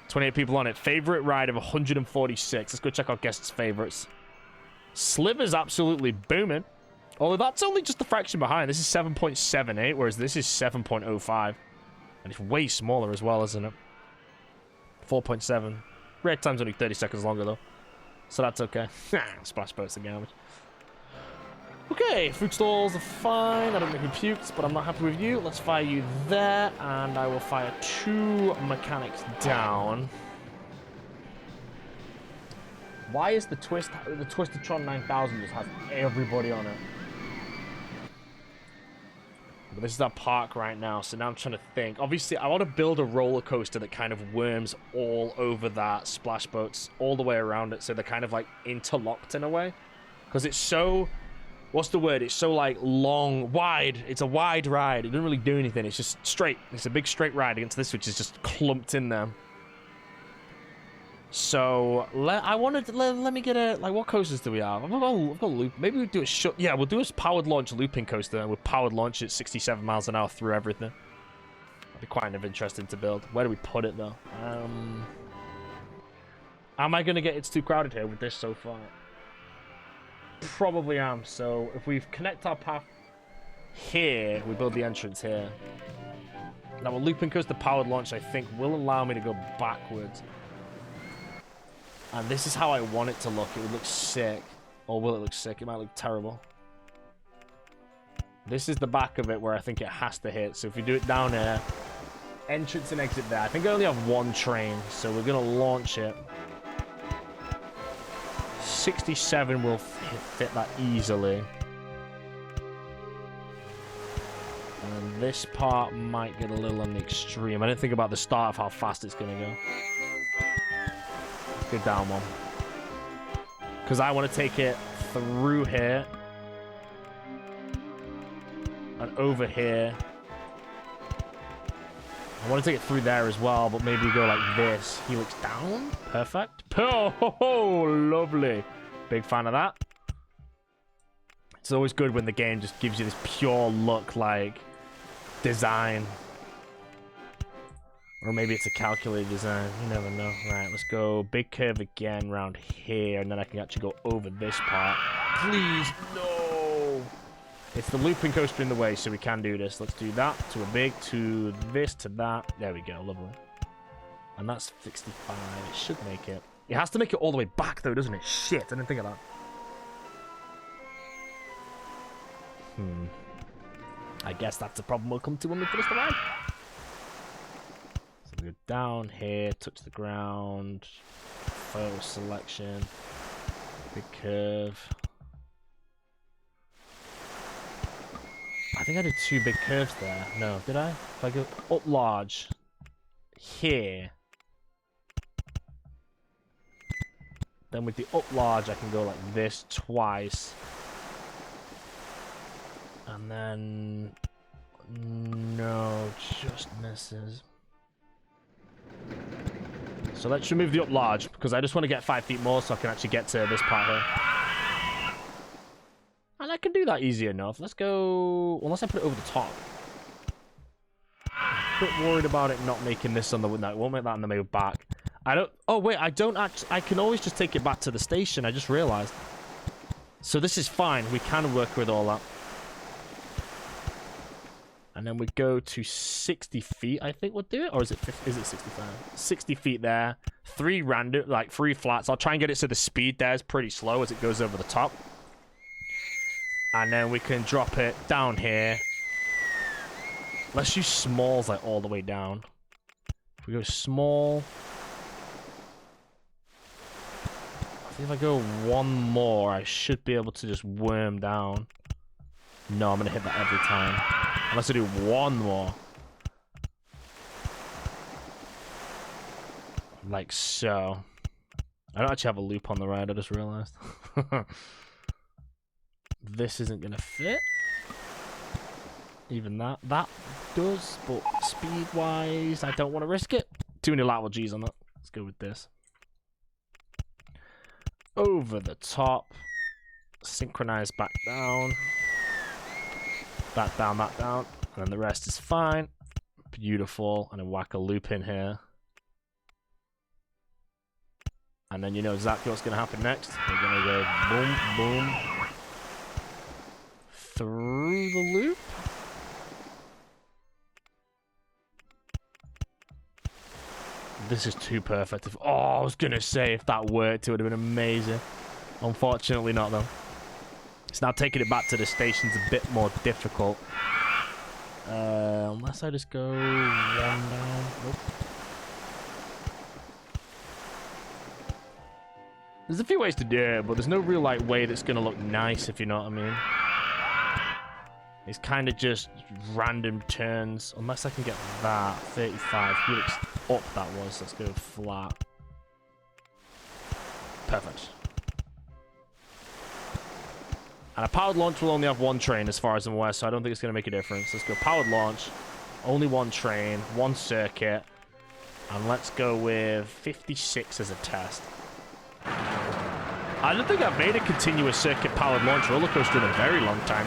28 people on it. Favorite ride of 146. Let's go check out guests' favorites. Sliver's absolutely booming. Although that's only just a fraction behind. This is 7.78, whereas this is 7.05. And it's way smaller as well, isn't it? 4.7. Red time's only 30 seconds longer, though. So that's okay. Splash boats again. Okay, food stalls are fine. I don't think he puked, but I'm not happy with you. Let's fire you there, and I will fire 2 mechanics down. Why is the Twisted Tron 9000 just has everybody on it? But this is our park right now, so now I'm trying to think. Obviously, I want to build a roller coaster that kind of worms all over that splash boats, all the way around it, so they're kind of like interlocked in a way. Because it's so... What's the word? It's so, like, long, wide. It's a wide ride. It doesn't really do anything. It's just straight. It's a big straight ride against this, which is just clumped in there. So, let me get a... Like, what coasters do we have? I've got a loop. Maybe we'll do a short... Yeah, we'll do a powered launch looping coaster. We'll powered launch at 67 miles an hour through everything. That'd be quite interesting to build. Where do we put it, though? Am I going to get... It's too crowded here with this so far. Probably am. So if we connect our path here, we build the entrance here. Now a looping coaster powered launch, I think, will allow me to go backwards. And this is how I want it to look. It would look sick. Or will it look sick? It might look terrible. This is the back of it where I think it has to hit. So if we do it down here, entrance and exit there. I think I only have 1 train, so we're going to launch it. 67 will fit that easily. And this part might get a little on the extreme. I didn't think about the start of how fast it's going to go. Let's go down one. Because I want to take it through here. And over here. I want to take it through there as well, but maybe we go like this. Helix down. Perfect. Oh, lovely. Big fan of that. It's always good when the game just gives you this pure look, like, design. Or maybe it's a calculated design. You never know. Right, let's go big curve again around here, and then I can actually go over this part. Please, no! It's the looping coaster in the way, so we can do this. Let's do that to a big, to this, to that. There we go, lovely. And that's 65. It should make it. It has to make it all the way back, though, doesn't it? Shit, I didn't think of that. I guess that's a problem we'll come to when we finish the ride. So we go down here, touch the ground, photo selection. Big curve. I think I did 2 big curves there. No, did I? If I go up large here, then with the up large I can go like this twice, and then no, just misses. So let's remove the up large because I just want to get 5 feet more so I can actually get to this part here. And I can do that easy enough. Let's go... Unless I put it over the top. I'm a bit worried about it not making this on the... No, it won't make that on the move back. I don't... Oh, wait. I don't actually... I can always just take it back to the station. I just realized. So this is fine. We can work with all that. And then we go to 60 feet, I think we'll do it. Or is it 50, is it 65? 60 feet there. 3 random... Like, 3 flats. I'll try and get it so the speed there is pretty slow as it goes over the top. And then we can drop it down here. Let's use smalls like all the way down. If we go small. I think if I go 1 more, I should be able to just worm down. No, I'm going to hit that every time. Unless I do 1 more. Like so. I don't actually have a loop on the ride, I just realized. This isn't going to fit. Even that. That does, but speed-wise, I don't want to risk it. Too many lateral Gs on that. Let's go with this. Over the top. Synchronize back down. That down, that down. And then the rest is fine. Beautiful. And then whack a loop in here. And then you know exactly what's going to happen next. We're going to go boom, boom. Through the loop. This is too perfect. Oh, I was going to say if that worked, it would have been amazing. Unfortunately not, though. It's now taking it back to the station's a bit more difficult. Unless I just go 1 down. Nope. There's a few ways to do it, but there's no real like way that's going to look nice, if you know what I mean. It's kind of just random turns. Unless I can get that. 35. Helix up that was. Let's go flat. Perfect. And a powered launch will only have 1 train as far as I'm aware, so I don't think it's going to make a difference. Let's go powered launch. Only 1 train. 1 circuit. And let's go with 56 as a test. I don't think I've made a continuous circuit powered launch roller coaster in a very long time.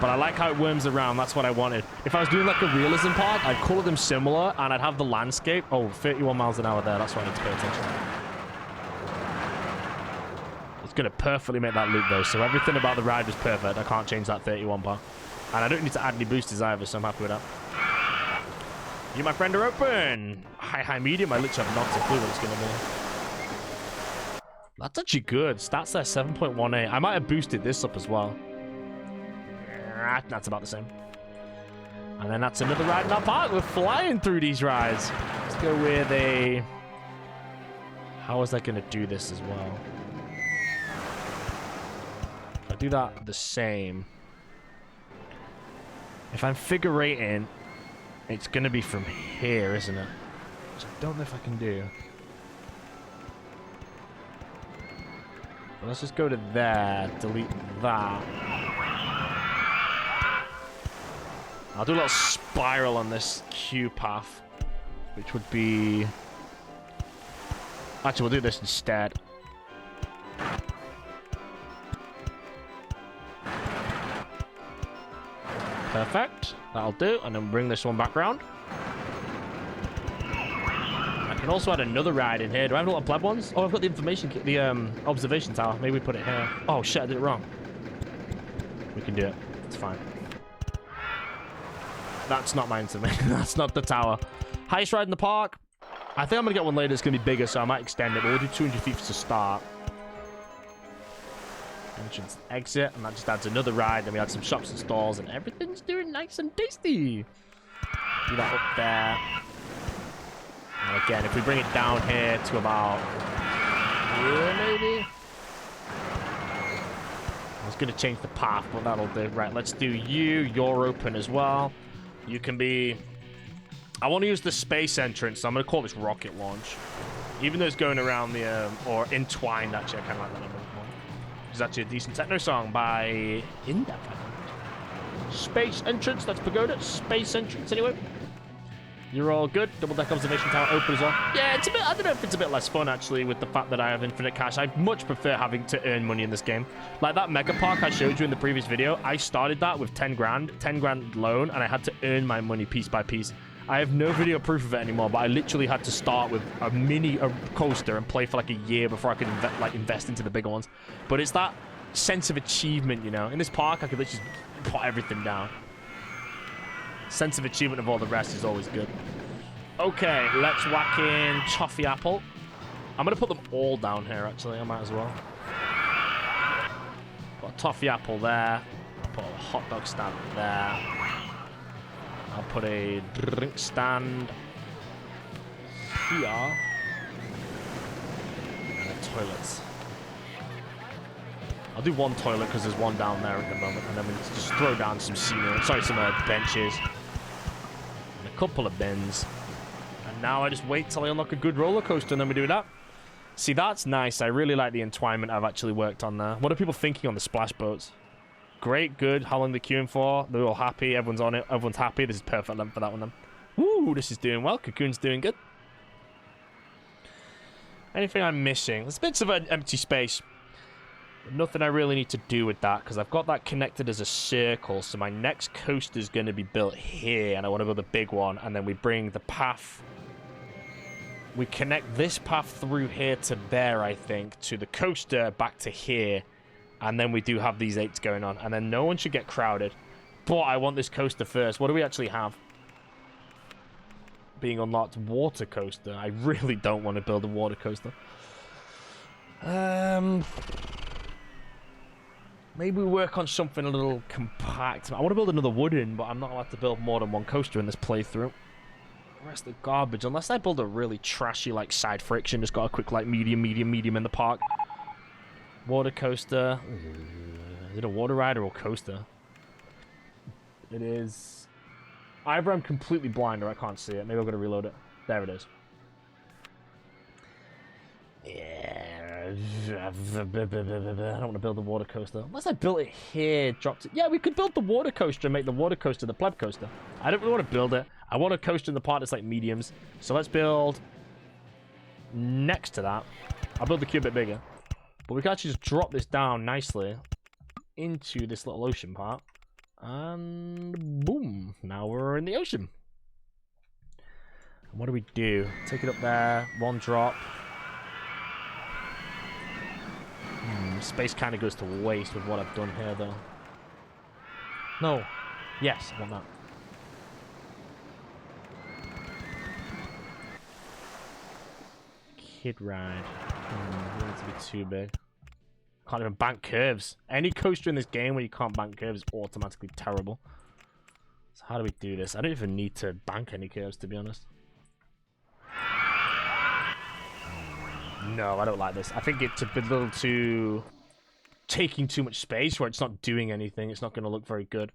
But I like how it worms around. That's what I wanted. If I was doing like a realism park, I'd color them similar and I'd have the landscape. Oh, 31 miles an hour there. That's what I need to pay attention to. It's going to perfectly make that loop though. So everything about the ride is perfect. I can't change that 31 bar. And I don't need to add any boosters either, so I'm happy with that. You, my friend, are open. High, medium. I literally have not a clue what it's going to be. That's actually good. Stats there, 7.18. I might have boosted this up as well. That's about the same. And then that's another ride in our park. We're flying through these rides. Let's go with a... How is that going to do this as well? I'll do that the same. If I'm figure eighting, it's going to be from here, isn't it? Which I don't know if I can do. But let's just go to there. Delete that. I'll do a little spiral on this Q path, which would be... Actually, we'll do this instead. Perfect. That'll do. And then bring this one back around. I can also add another ride in here. Do I have a lot of pleb ones? Oh, I've got the information, the observation tower. Maybe we put it here. Oh, shit, I did it wrong. We can do it. It's fine. That's not my information. That's not the tower. Highest ride in the park. I think I'm going to get one later that's going to be bigger, so I might extend it, but we'll do 200 feet to start. Entrance, exit, and that just adds another ride. Then we add some shops and stalls, and everything's doing nice and tasty. Do that up there. And again, if we bring it down here to about here, maybe? I was going to change the path, but that'll do. Right, let's do you. You're open as well. You can be... I want to use the space entrance, so I'm going to call this rocket launch. Even though it's going around the... or entwined, actually. I kind of like that number more. It's actually a decent techno song by Indef, I think. Space entrance, that's Pagoda. Space entrance, anyway. You're all good. Double deck observation tower open as well. Yeah, it's a bit... I don't know if it's a bit less fun, actually, with the fact that I have infinite cash. I much prefer having to earn money in this game. Like that mega park I showed you in the previous video, I started that with 10 grand loan, and I had to earn my money piece by piece. I have no video proof of it anymore, but I literally had to start with a coaster and play for like a year before I could invest into the bigger ones. But it's that sense of achievement, you know. In this park, I could literally just put everything down. Sense of achievement of all the rest is always good. Okay, let's whack in Toffee Apple. I'm going to put them all down here, actually. I might as well. Got a Toffee Apple there. I'll put a hot dog stand there. I'll put a drink stand here. And a toilet. I'll do one toilet because there's one down there at the moment. And then we just throw down some scenery. Sorry, some benches. And a couple of bins. And now I just wait till I unlock a good roller coaster and then we do that. See, that's nice. I really like the entwinement I've actually worked on there. What are people thinking on the splash boats? Great, good. How long are they queuing for? They're all happy. Everyone's on it. Everyone's happy. This is perfect length for that one then. Woo, this is doing well. Cocoon's doing good. Anything I'm missing? There's bits of an empty space. Nothing I really need to do with that because I've got that connected as a circle. So my next coaster is going to be built here, and I want to build a big one. And then we bring the path. We connect this path through here to there, I think, to the coaster back to here, and then we do have these 8s going on, and then no one should get crowded. But I want this coaster first. What do we actually have? Being unlocked, water coaster. I really don't want to build a water coaster. Maybe we work on something a little compact. I want to build another wooden, but I'm not allowed to build more than one coaster in this playthrough. The rest of garbage, unless I build a really trashy, like, side friction. Just got a quick, like, medium in the park. Water coaster. Is it a water ride or a coaster? It is. Either I'm completely blind or I can't see it. Maybe I've got to reload it. There it is. Yeah. I don't want to build a water coaster. Unless I built it here, dropped it. Yeah, we could build the water coaster and make the water coaster the pleb coaster. I don't really want to build it. I want a coaster in the part that's like mediums. So let's build next to that. I'll build the cube a bit bigger. But we can actually just drop this down nicely into this little ocean part. And boom. Now we're in the ocean. And what do we do? Take it up there. One drop. Space kind of goes to waste with what I've done here, though. No. Yes, I want that. Kid ride. Don't need to be too big. Can't even bank curves. Any coaster in this game where you can't bank curves is automatically terrible. So how do we do this? I don't even need to bank any curves, to be honest. No, I don't like this. I think it's a little too... taking too much space where it's not doing anything. It's not going to look very good.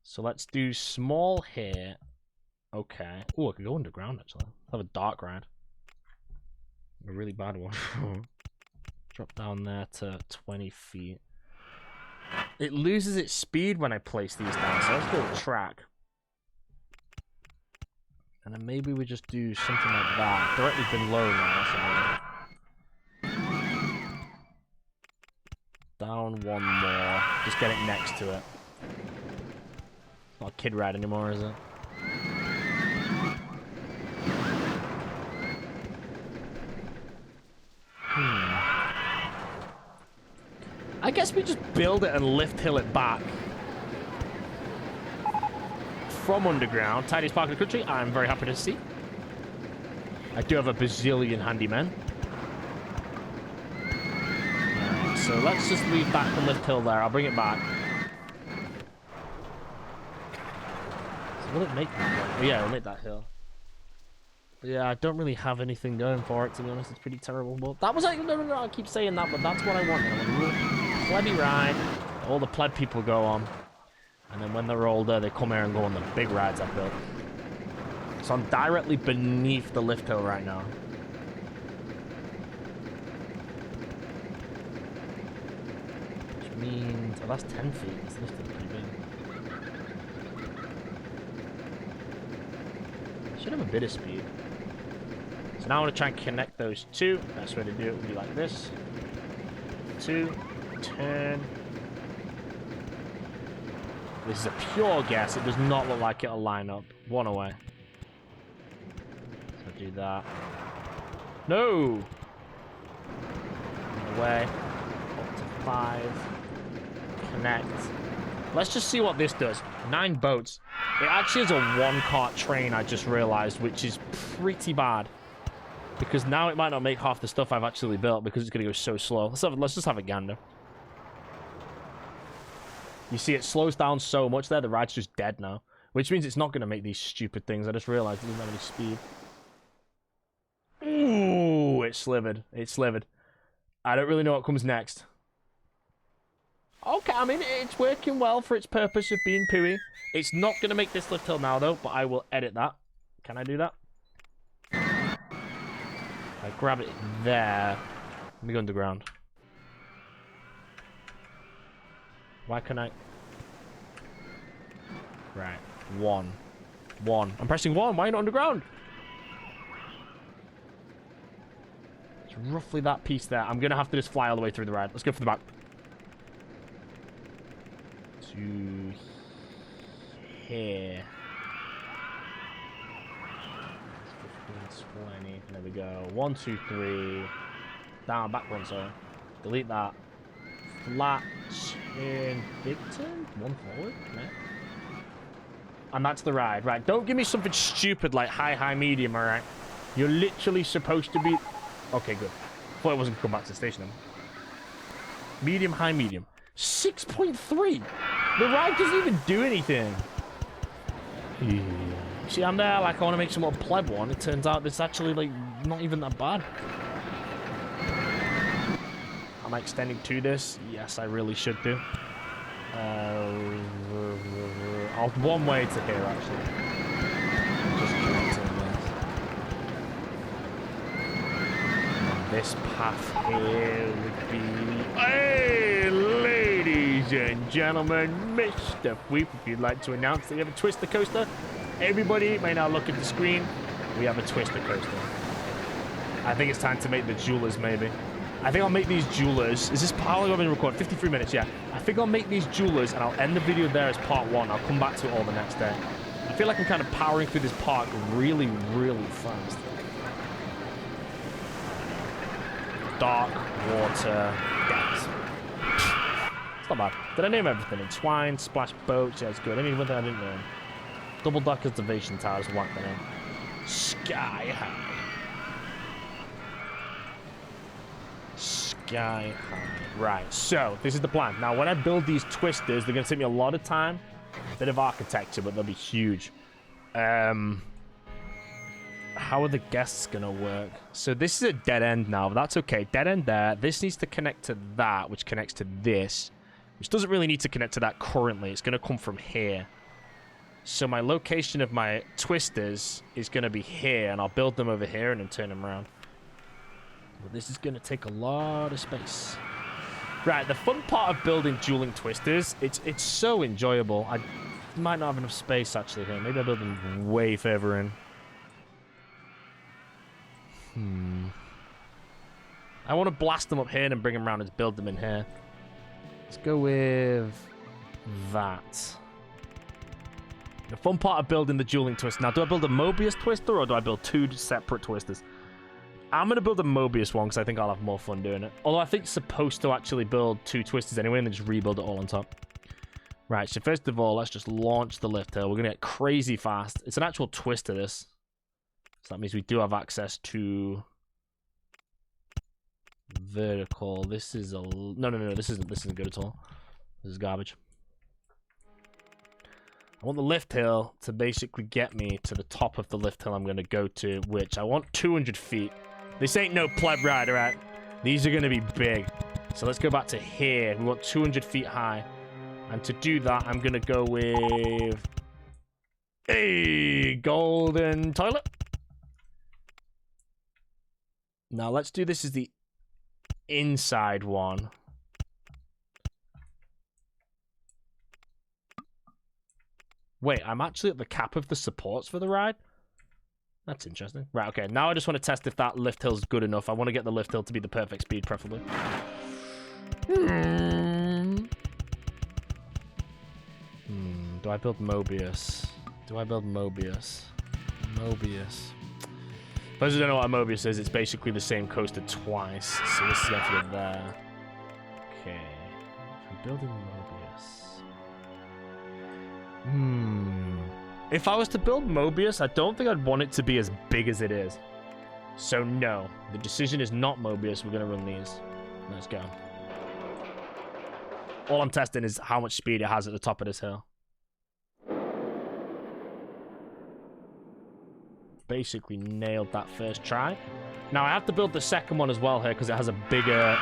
So let's do small here. Okay. Oh, I could go underground, actually. I'll have a dark ride. A really bad one. Drop down there to 20 feet. It loses its speed when I place these down, so let's build a track. And then maybe we just do something like that. Directly below now. Down one more. Just get it next to it. It's not a kid ride anymore, is it? I guess we just build it and lift hill it back. From underground. Tiniest park in the country. I'm very happy to see. I do have a bazillion handymen. So let's just leave back the lift hill there. I'll bring it back. So will it make that one? Oh, yeah, it'll make that hill. Yeah, I don't really have anything going for it, to be honest. It's pretty terrible. But that was like, no, I keep saying that, but that's what I want. I want a little plebby ride that all the pleb people go on. And then when they're older, they come here and go on the big rides I've built. So I'm directly beneath the lift hill right now. Which means, oh, that's 10 feet. This lift hill's pretty big. Should have a bit of speed. So now I want to try and connect those two. Best way to do it would be like this. 2, turn. This is a pure guess. It does not look like it'll line up. 1 away. So do that. No! 1 away. Up to 5. Connect. Let's just see what this does. 9 boats. It actually is a 1-cart train, I just realized, which is pretty bad. Because now it might not make half the stuff I've actually built because it's going to go so slow. Let's just have a gander. You see, it slows down so much there, the ride's just dead now. Which means it's not going to make these stupid things. I just realized it doesn't have any speed. Ooh, it slivered. It slivered. I don't really know what comes next. Okay, I mean, it's working well for its purpose of being pooey. It's not going to make this lift hill now, though, but I will edit that. Can I do that? I grab it there. Let me go underground. Why can I? Right. 1. 1. I'm pressing 1. Why not underground? It's roughly that piece there. I'm going to have to just fly all the way through the ride. Let's go for the back. To here. 15, 20. There we go. 1, 2, 3. Down, back 1, sorry. Delete that. Flat, turn, big turn, 1 forward, connect. And that's the ride. Right, don't give me something stupid like high, medium, alright? You're literally supposed to be... Okay, good. Thought it wasn't going to come back to the station then. Medium, high, medium. 6.3! The ride doesn't even do anything. Yeah. See, I'm there, like, I want to make some more pleb one. It turns out it's actually, like, not even that bad. Am I extending to this? Yes, I really should do. One way to here, actually. Just this path here would be... Hey, ladies and gentlemen, Mr. Fweep, if you'd like to announce that you have a twister coaster, everybody may now look at the screen. We have a twister coaster. I think it's time to make the jewelers, maybe. I think I'll make these jewelers. Is this how long I've been recording? 53 minutes, yeah. I think I'll make these jewelers and I'll end the video there as part 1. I'll come back to it all the next day. I feel like I'm kind of powering through this park really, really fast. Dark water depths. It's not bad. Did I name everything? Entwined, splash boats, yeah, it's good. Any one thing I didn't name. Double dock observation towers, whack that in. Sky high. Sky high. Right, so this is the plan. Now, when I build these twisters, they're going to take me a lot of time. A bit of architecture, but they'll be huge. How are the guests going to work? So this is a dead end now, but that's okay. Dead end there. This needs to connect to that, which connects to this, which doesn't really need to connect to that currently. It's going to come from here. So my location of my twisters is going to be here, and I'll build them over here and then turn them around. But this is going to take a lot of space. Right, the fun part of building dueling twisters, it's so enjoyable. I might not have enough space actually here. Maybe I'll build them way further in. I want to blast them up here and bring them around and build them in here. Let's go with that. The fun part of building the dueling twist. Now, do I build a Mobius twister or do I build 2 separate twisters? I'm going to build a Mobius one because I think I'll have more fun doing it. Although I think it's supposed to actually build 2 twisters anyway and then just rebuild it all on top. Right, so first of all, let's just launch the lift hill. We're going to get crazy fast. It's an actual twister, this. So that means we do have access to vertical. This is a... No, this isn't good at all. This is garbage. I want the lift hill to basically get me to the top of the lift hill I'm going to go to, which I want 200 feet. This ain't no pleb ride, alright? These are going to be big. So let's go back to here. We want 200 feet high. And to do that, I'm going to go with a golden toilet. Now let's do this as the inside one. Wait, I'm actually at the cap of the supports for the ride? That's interesting. Right, okay. Now I just want to test if that lift hill's good enough. I want to get the lift hill to be the perfect speed, preferably. Do I build Mobius? Do I build Mobius? Mobius. For those who don't know what a Mobius is, it's basically the same coaster twice. So this is going to go there. Okay. I'm building Mobius. If I was to build Mobius, I don't think I'd want it to be as big as it is. So no, the decision is not Mobius. We're going to run these. Let's go. All I'm testing is how much speed it has at the top of this hill. Basically nailed that first try. Now I have to build the second one as well here because it has a bigger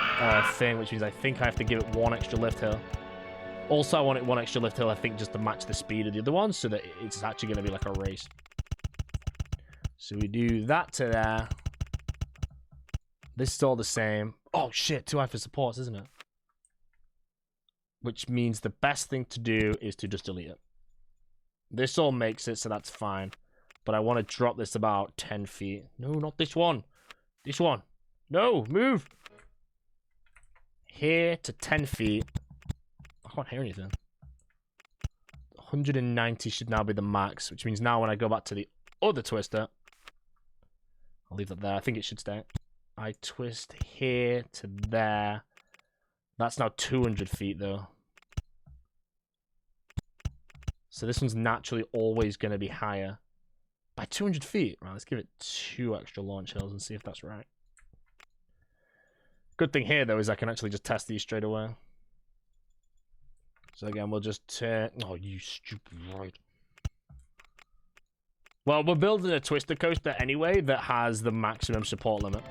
thing, which means I think I have to give it one extra lift hill. Also, I want it one extra lift hill, I think, just to match the speed of the other one, so that it's actually going to be like a race. So we do that to there. This is all the same. Oh, shit, 2i for supports, isn't it? Which means the best thing to do is to just delete it. This all makes it, so that's fine. But I want to drop this about 10 feet. No, not this one. This one. No, move. Here to 10 feet. I can't hear anything. 190 should now be the max, which means now when I go back to the other twister, I'll leave that there. I think it should stay. I twist here to there. That's now 200 feet, though. So this one's naturally always going to be higher. By 200 feet. Right, let's give it 2 extra launch hills and see if that's right. Good thing here, though, is I can actually just test these straight away. So again, we'll just turn... Oh, you stupid ride. Well, we're building a twister coaster anyway that has the maximum support limit.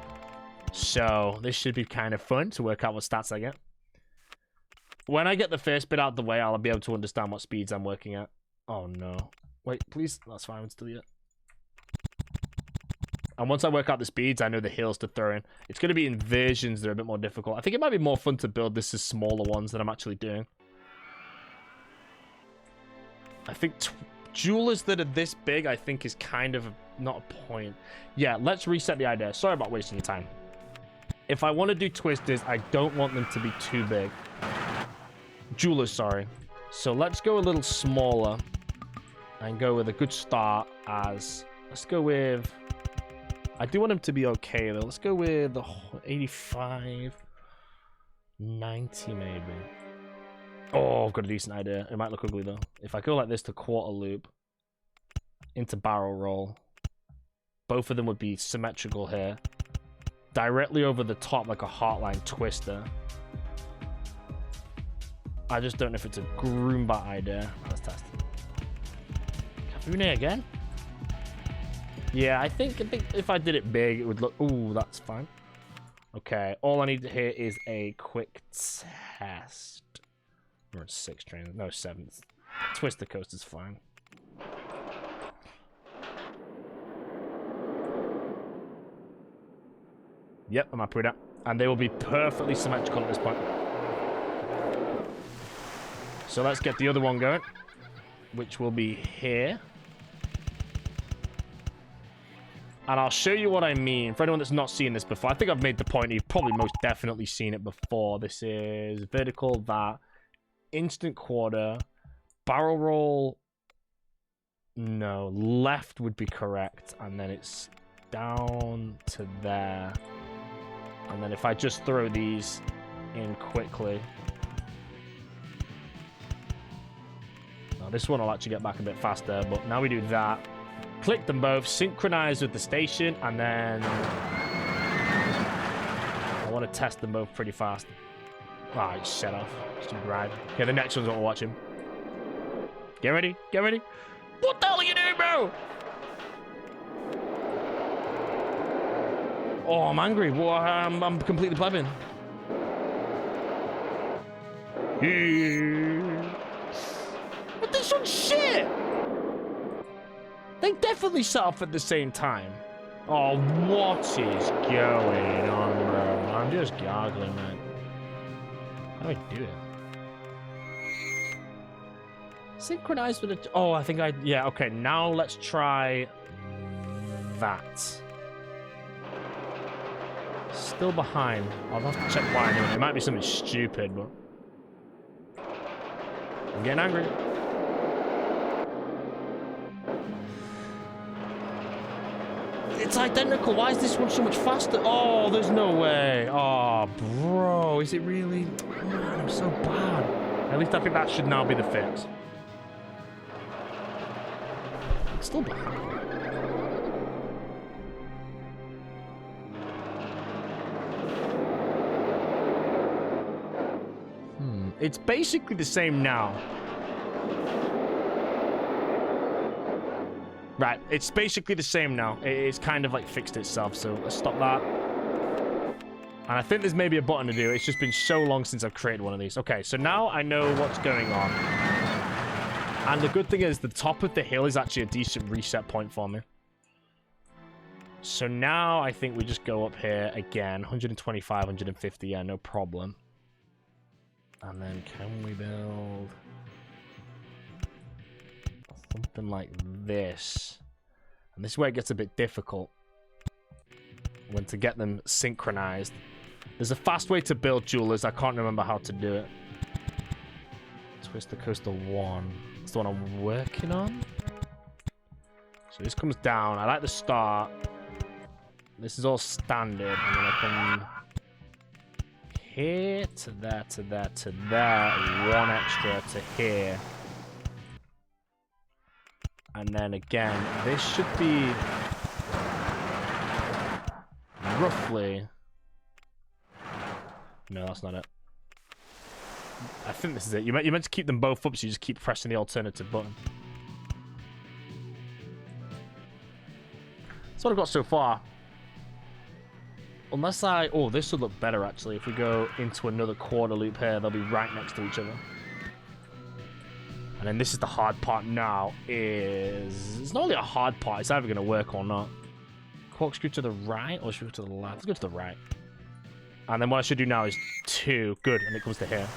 So this should be kind of fun to work out what stats I get. When I get the first bit out of the way, I'll be able to understand what speeds I'm working at. Oh, no. Wait, please. That's fine. Let's delete it. And once I work out the speeds, I know the hills to throw in. It's going to be inversions that are a bit more difficult. I think it might be more fun to build this as smaller ones that I'm actually doing. I think jewelers that are this big, I think, is kind of not a point. Yeah, let's reset the idea. Sorry about wasting your time. If I want to do twisters, I don't want them to be too big. Jewelers, sorry. So let's go a little smaller and go with a good start as... Let's go with... I do want them to be okay, though. Let's go with the 85... 90, maybe. Oh, I've got a decent idea. It might look ugly, though. If I go like this to quarter loop, into barrel roll, both of them would be symmetrical here. Directly over the top, like a heartline twister. I just don't know if it's a Groombat idea. Let's test it. Cafune again? Yeah, I think if I did it big, it would look... Ooh, that's fine. Okay, all I need here is a quick test. We're at 6 trains. No, 7. Twister coaster's fine. Yep, I'm happy with that. And they will be perfectly symmetrical at this point. So let's get the other one going, which will be here. And I'll show you what I mean. For anyone that's not seen this before, I think I've made the point. You've probably most definitely seen it before. This is vertical, that. Instant quarter. Barrel roll. No, left would be correct. And then it's down to there. And then if I just throw these in quickly. Now this one will actually get back a bit faster. But now we do that. Click them both, synchronize with the station, and then I want to test them both pretty fast. Alright, shut off. Stupid ride. Okay, the next one's what we're watching. Get ready. Get ready. What the hell are you doing, bro? Oh, I'm angry. Well, I'm completely blabbing. But this one's shit. They definitely set off at the same time. Oh, what is going on, bro? I'm just gargling, man. How do I do it? Synchronize with it. Oh, I think I... Yeah, okay. Now let's try that. Still behind. I'll have to check why I'm doing it. It might be something stupid, but... I'm getting angry. It's identical. Why is this one so much faster? Oh, there's no way. Oh, bro. Is it really? Man, I'm so bad. At least I think that should now be the fix. It's still behind. It's basically the same now. Right, it's basically the same now. It's kind of like fixed itself, so let's stop that. And I think there's maybe a button to do. It's just been so long since I've created one of these. Okay, so now I know what's going on. And the good thing is the top of the hill is actually a decent reset point for me. So now I think we just go up here again. 125, 150, yeah, no problem. And then can we build something like this? And this is where it gets a bit difficult. When to get them synchronized. There's a fast way to build jewelers. I can't remember how to do it. Twister Coaster 1. It's the one I'm working on. So this comes down. I like the start. This is all standard. And then I come here to there, to there, to there. One extra to here. And then again, this should be roughly... No, that's not it. I think this is it. You're meant to keep them both up, so you just keep pressing the alternative button. That's what I've got so far. Unless I... Oh, this would look better, actually. If we go into another quarter loop here, they'll be right next to each other. And then this is the hard part now, is... It's not really a hard part. It's either going to work or not. Corkscrew to the right, or should we go to the left? Let's go to the right. And then what I should do now is 2. Good, and it comes to here.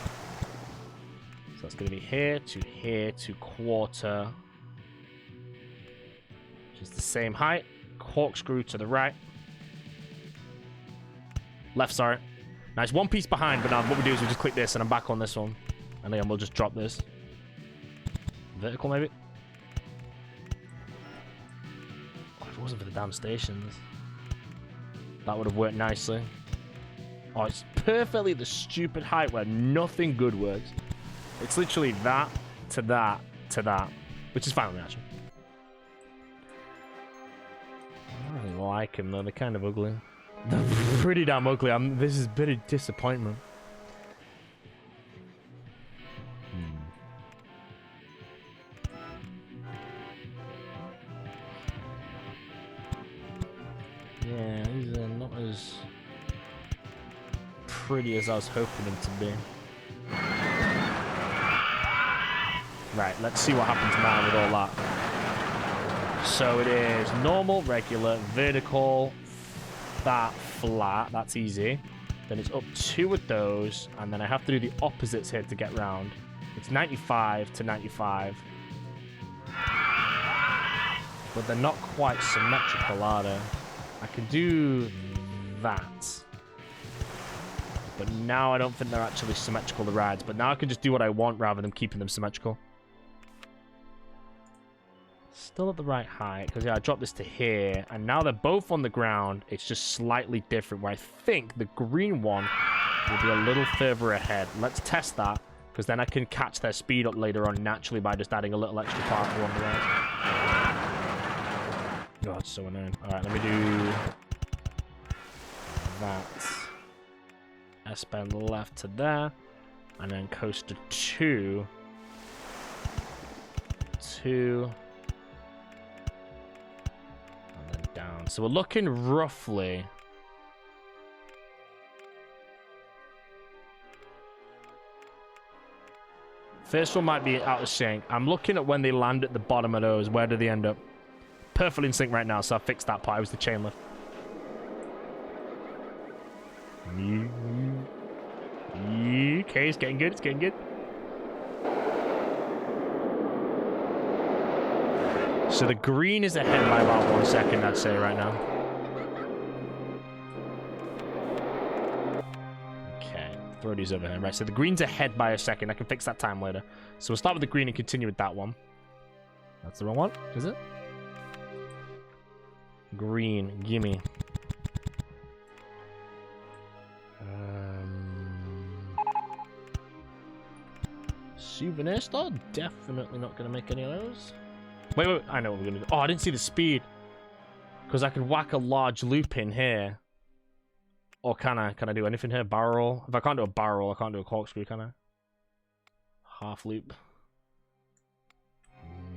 So that's going to be here to quarter. Which is the same height. Corkscrew to the right. Left, sorry. Now it's one piece behind, but now what we do is we just click this and I'm back on this one. And then we'll just drop this. Vertical, maybe? Oh, if it wasn't for the damn stations, that would have worked nicely. Oh, it's perfectly the stupid height where nothing good works. It's literally that to that to that, which is fine with me, actually. I don't really like them, though. They're kind of ugly. They're pretty damn ugly. This is a bit of disappointment. Yeah, these are not as pretty as I was hoping them to be. Right, let's see what happens now with all that. So it is normal, regular, vertical, that, flat. That's easy. Then it's up 2 of those, and then I have to do the opposites here to get round. It's 95 to 95. But they're not quite symmetrical, are they? I can do that. But now I don't think they're actually symmetrical, the rides. But now I can just do what I want rather than keeping them symmetrical. Still at the right height, because yeah, I dropped this to here. And now they're both on the ground. It's just slightly different, where I think the green one will be a little further ahead. Let's test that, because then I can catch their speed up later on naturally by just adding a little extra part along the way. God, it's so annoying. Alright, let me do that. S-bend left to there. And then coaster 2. 2. And then down. So we're looking roughly... First one might be out of sync. I'm looking at when they land at the bottom of those. Where do they end up? Perfectly in sync right now, so I fixed that part. It was the chain lift. Okay, it's getting good. It's getting good. So the green is ahead by about 1 second, I'd say, right now. Okay, throw these over here. Right, so the green's ahead by a second. I can fix that time later. So we'll start with the green and continue with that one. That's the wrong one, is it? Green, gimme. Souvenir store? Definitely not going to make any of those. Wait, I know what we're going to do. Oh, I didn't see the speed. Because I could whack a large loop in here. Or can I do anything here? Barrel? If I can't do a barrel, I can't do a corkscrew, can I? Half loop.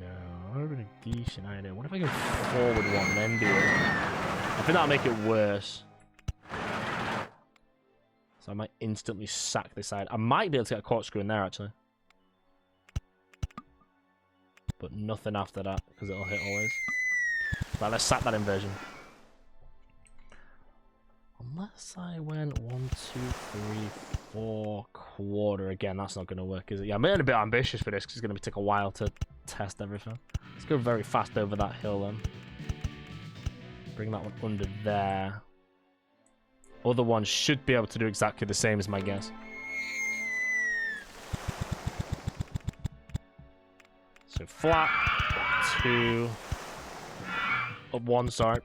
No, I don't have a decent idea. What if I go forward one and then do it? I think that'll make it worse. So I might instantly sack this side. I might be able to get a corkscrew in there, actually. But nothing after that, because it'll hit always. Right, let's sack that inversion. Unless I went 1, 2, 3, 4, quarter. Again, that's not going to work, is it? Yeah, I'm being a bit ambitious for this, because it's going to take a while to test everything. Let's go very fast over that hill, then. Bring that one under there. Other ones should be able to do exactly the same as my guess. So flat, 2, up 1, sorry.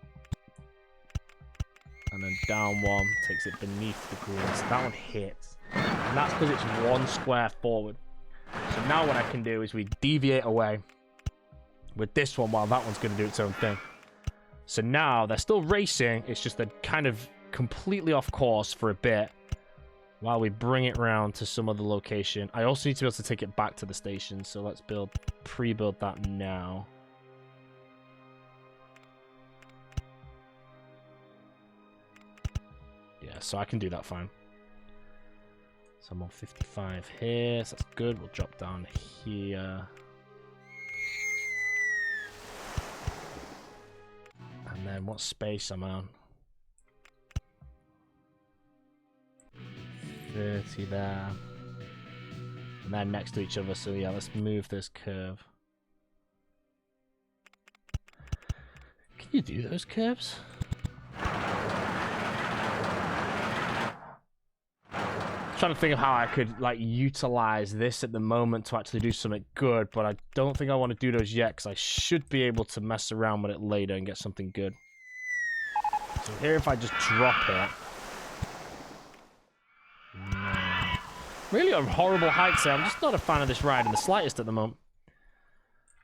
And then down 1, takes it beneath the green. So that one hits. And that's because it's 1 square forward. So now what I can do is we deviate away with this one while that one's going to do its own thing. So now they're still racing, it's just they're kind of completely off course for a bit while we bring it round to some other location. I also need to be able to take it back to the station, so let's pre-build that now. Yeah, so I can do that fine. So I'm on 55 here, so that's good. We'll drop down here. And then what space am I on? 30 there. And they're next to each other, so yeah, let's move this curve. Can you do those curves? I'm trying to think of how I could like utilize this at the moment to actually do something good, but I don't think I want to do those yet because I should be able to mess around with it later and get something good. So here, if I just drop it. No. Really a horrible height there. I'm just not a fan of this ride in the slightest at the moment.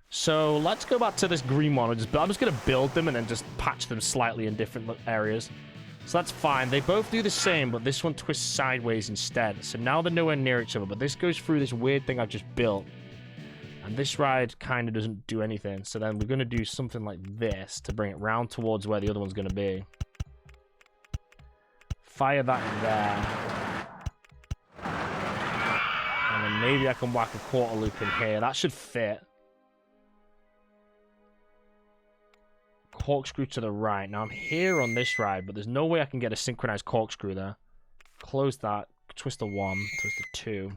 So let's go back to this green one. I'm just going to build them and then just patch them slightly in different areas. So that's fine. They both do the same, but this one twists sideways instead. So now they're nowhere near each other, but this goes through this weird thing I've just built. And this ride kind of doesn't do anything. So then we're going to do something like this to bring it round towards where the other one's going to be. Fire that in there. And then maybe I can whack a quarter loop in here. That should fit. Corkscrew to the right. Now I'm here on this ride, but there's no way I can get a synchronized corkscrew there. Close that. Twist a 1. Twist a 2.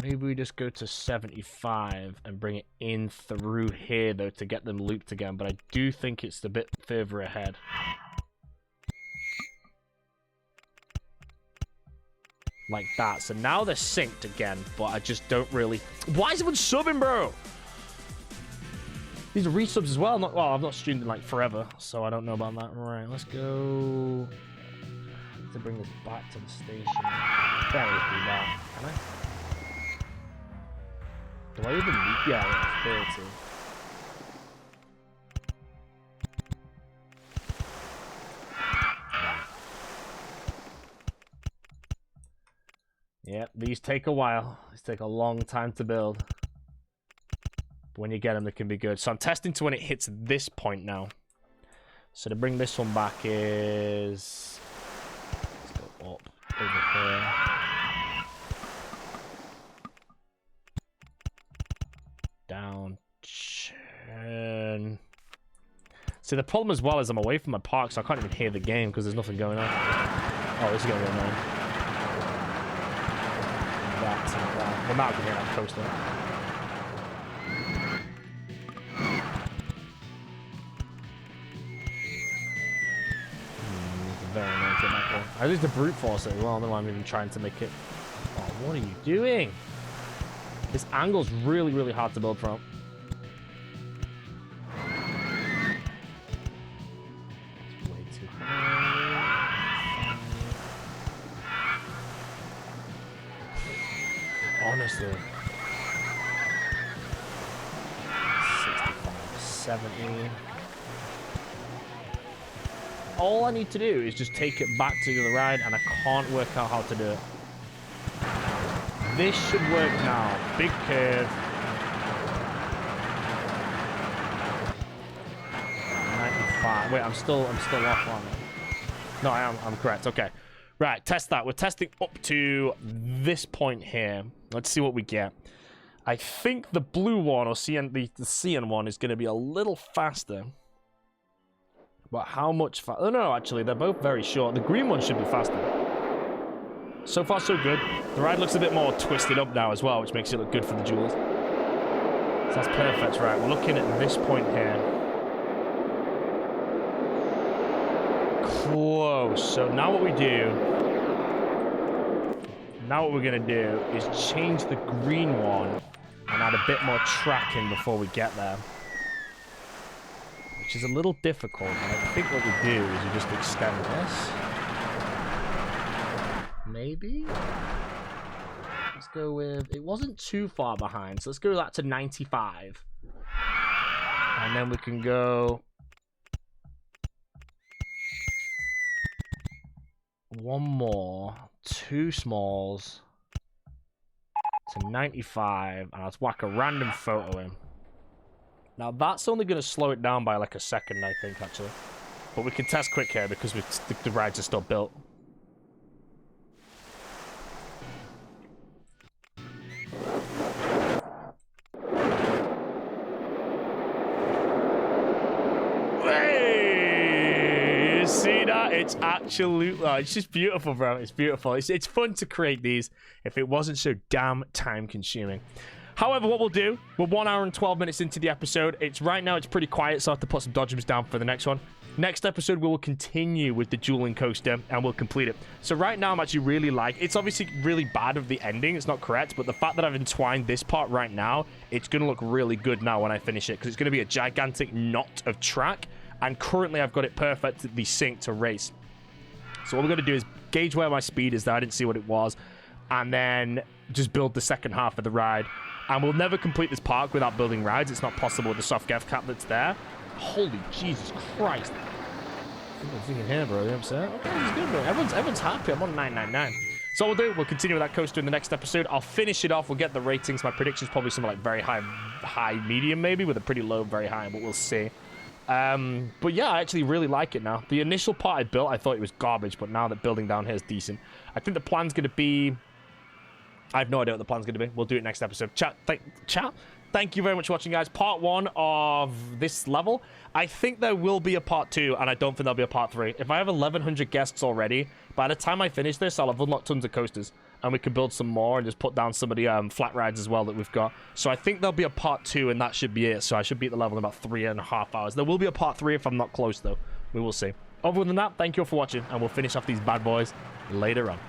Maybe we just go to 75 and bring it in through here, though, to get them looped again. But I do think it's a bit further ahead. Like that. So now they're synced again, but I just don't really... Why is everyone subbing, bro? These are resubs as well. Well, I've not streamed in like forever, so I don't know about that. Right, let's go to bring this back to the station. Barely do that, can I? Do I even need? Yeah, 30. Yep, these take a while. These take a long time to build. When you get them, they can be good. So I'm testing to when it hits this point now. So to bring this one back is... Let's go up over here. Down. Turn. See, the problem as well is I'm away from my park, so I can't even hear the game because there's nothing going on. Oh, this is going to be annoying. That's that. Well, now I can hear that coaster. Very annoying to get back there. I lose the brute force it as well. I don't know why I'm even trying to make it. Oh, what are you doing? This angle's really, really hard to build from. It's way too high. Honestly. 65, 70. All I need to do is just take it back to the ride, and I can't work out how to do it. This should work now. Big curve. 95. Wait, I'm still off, aren't I? No, I am. I'm correct. Okay. Right, test that. We're testing up to this point here. Let's see what we get. I think the blue one, or the CN one, is going to be a little faster. But how much faster? Oh, no, actually, they're both very short. The green one should be faster. So far, so good. The ride looks a bit more twisted up now as well, which makes it look good for the jewels. So that's perfect. Right, we're looking at this point here. Close. So now what we do... Now what we're going to do is change the green one and add a bit more tracking before we get there. Which is a little difficult, and I think what we do is we just extend this. Maybe? Let's go with... It wasn't too far behind, so let's go that to 95. And then we can go... One more. 2 smalls. To 95. And let's whack a random photo in. Now, that's only going to slow it down by like a second, I think, actually. But we can test quick here because the rides are still built. Hey! You see that? It's absolutely... Oh, it's just beautiful, bro. It's beautiful. It's fun to create these if it wasn't so damn time-consuming. However, what we'll do, we're 1 hour and 12 minutes into the episode. Right now, it's pretty quiet, so I have to put some dodgems down for the next one. Next episode, we will continue with the dueling coaster, and we'll complete it. So right now, I'm actually really it's obviously really bad of the ending. It's not correct, but the fact that I've entwined this part right now, it's going to look really good now when I finish it, because it's going to be a gigantic knot of track, and currently, I've got it perfectly synced to race. So what we're going to do is gauge where my speed is there. I didn't see what it was, and then just build the second half of the ride. And we'll never complete this park without building rides. It's not possible with the soft gaff cap that's there. Holy Jesus Christ. I'm thinking here, bro. You know what I'm saying? Okay, this is good, bro. Everyone's happy. I'm on 999. So what we'll do, we'll continue with that coaster in the next episode. I'll finish it off. We'll get the ratings. My prediction is probably something like very high, medium, maybe, with a pretty low, very high, but we'll see. But yeah, I actually really like it now. The initial part I built, I thought it was garbage, but now that building down here is decent. I think the plan's going to be... I have no idea what the plan's going to be. We'll do it next episode. Chat. Thank you very much for watching, guys. Part 1 of this level. I think there will be a part 2, and I don't think there'll be a part 3. If I have 1,100 guests already, by the time I finish this, I'll have unlocked tons of coasters, and we can build some more and just put down some of the flat rides as well that we've got. So I think there'll be a part 2, and that should be it. So I should be at the level in about 3.5 hours. There will be a part 3 if I'm not close, though. We will see. Other than that, thank you all for watching, and we'll finish off these bad boys later on.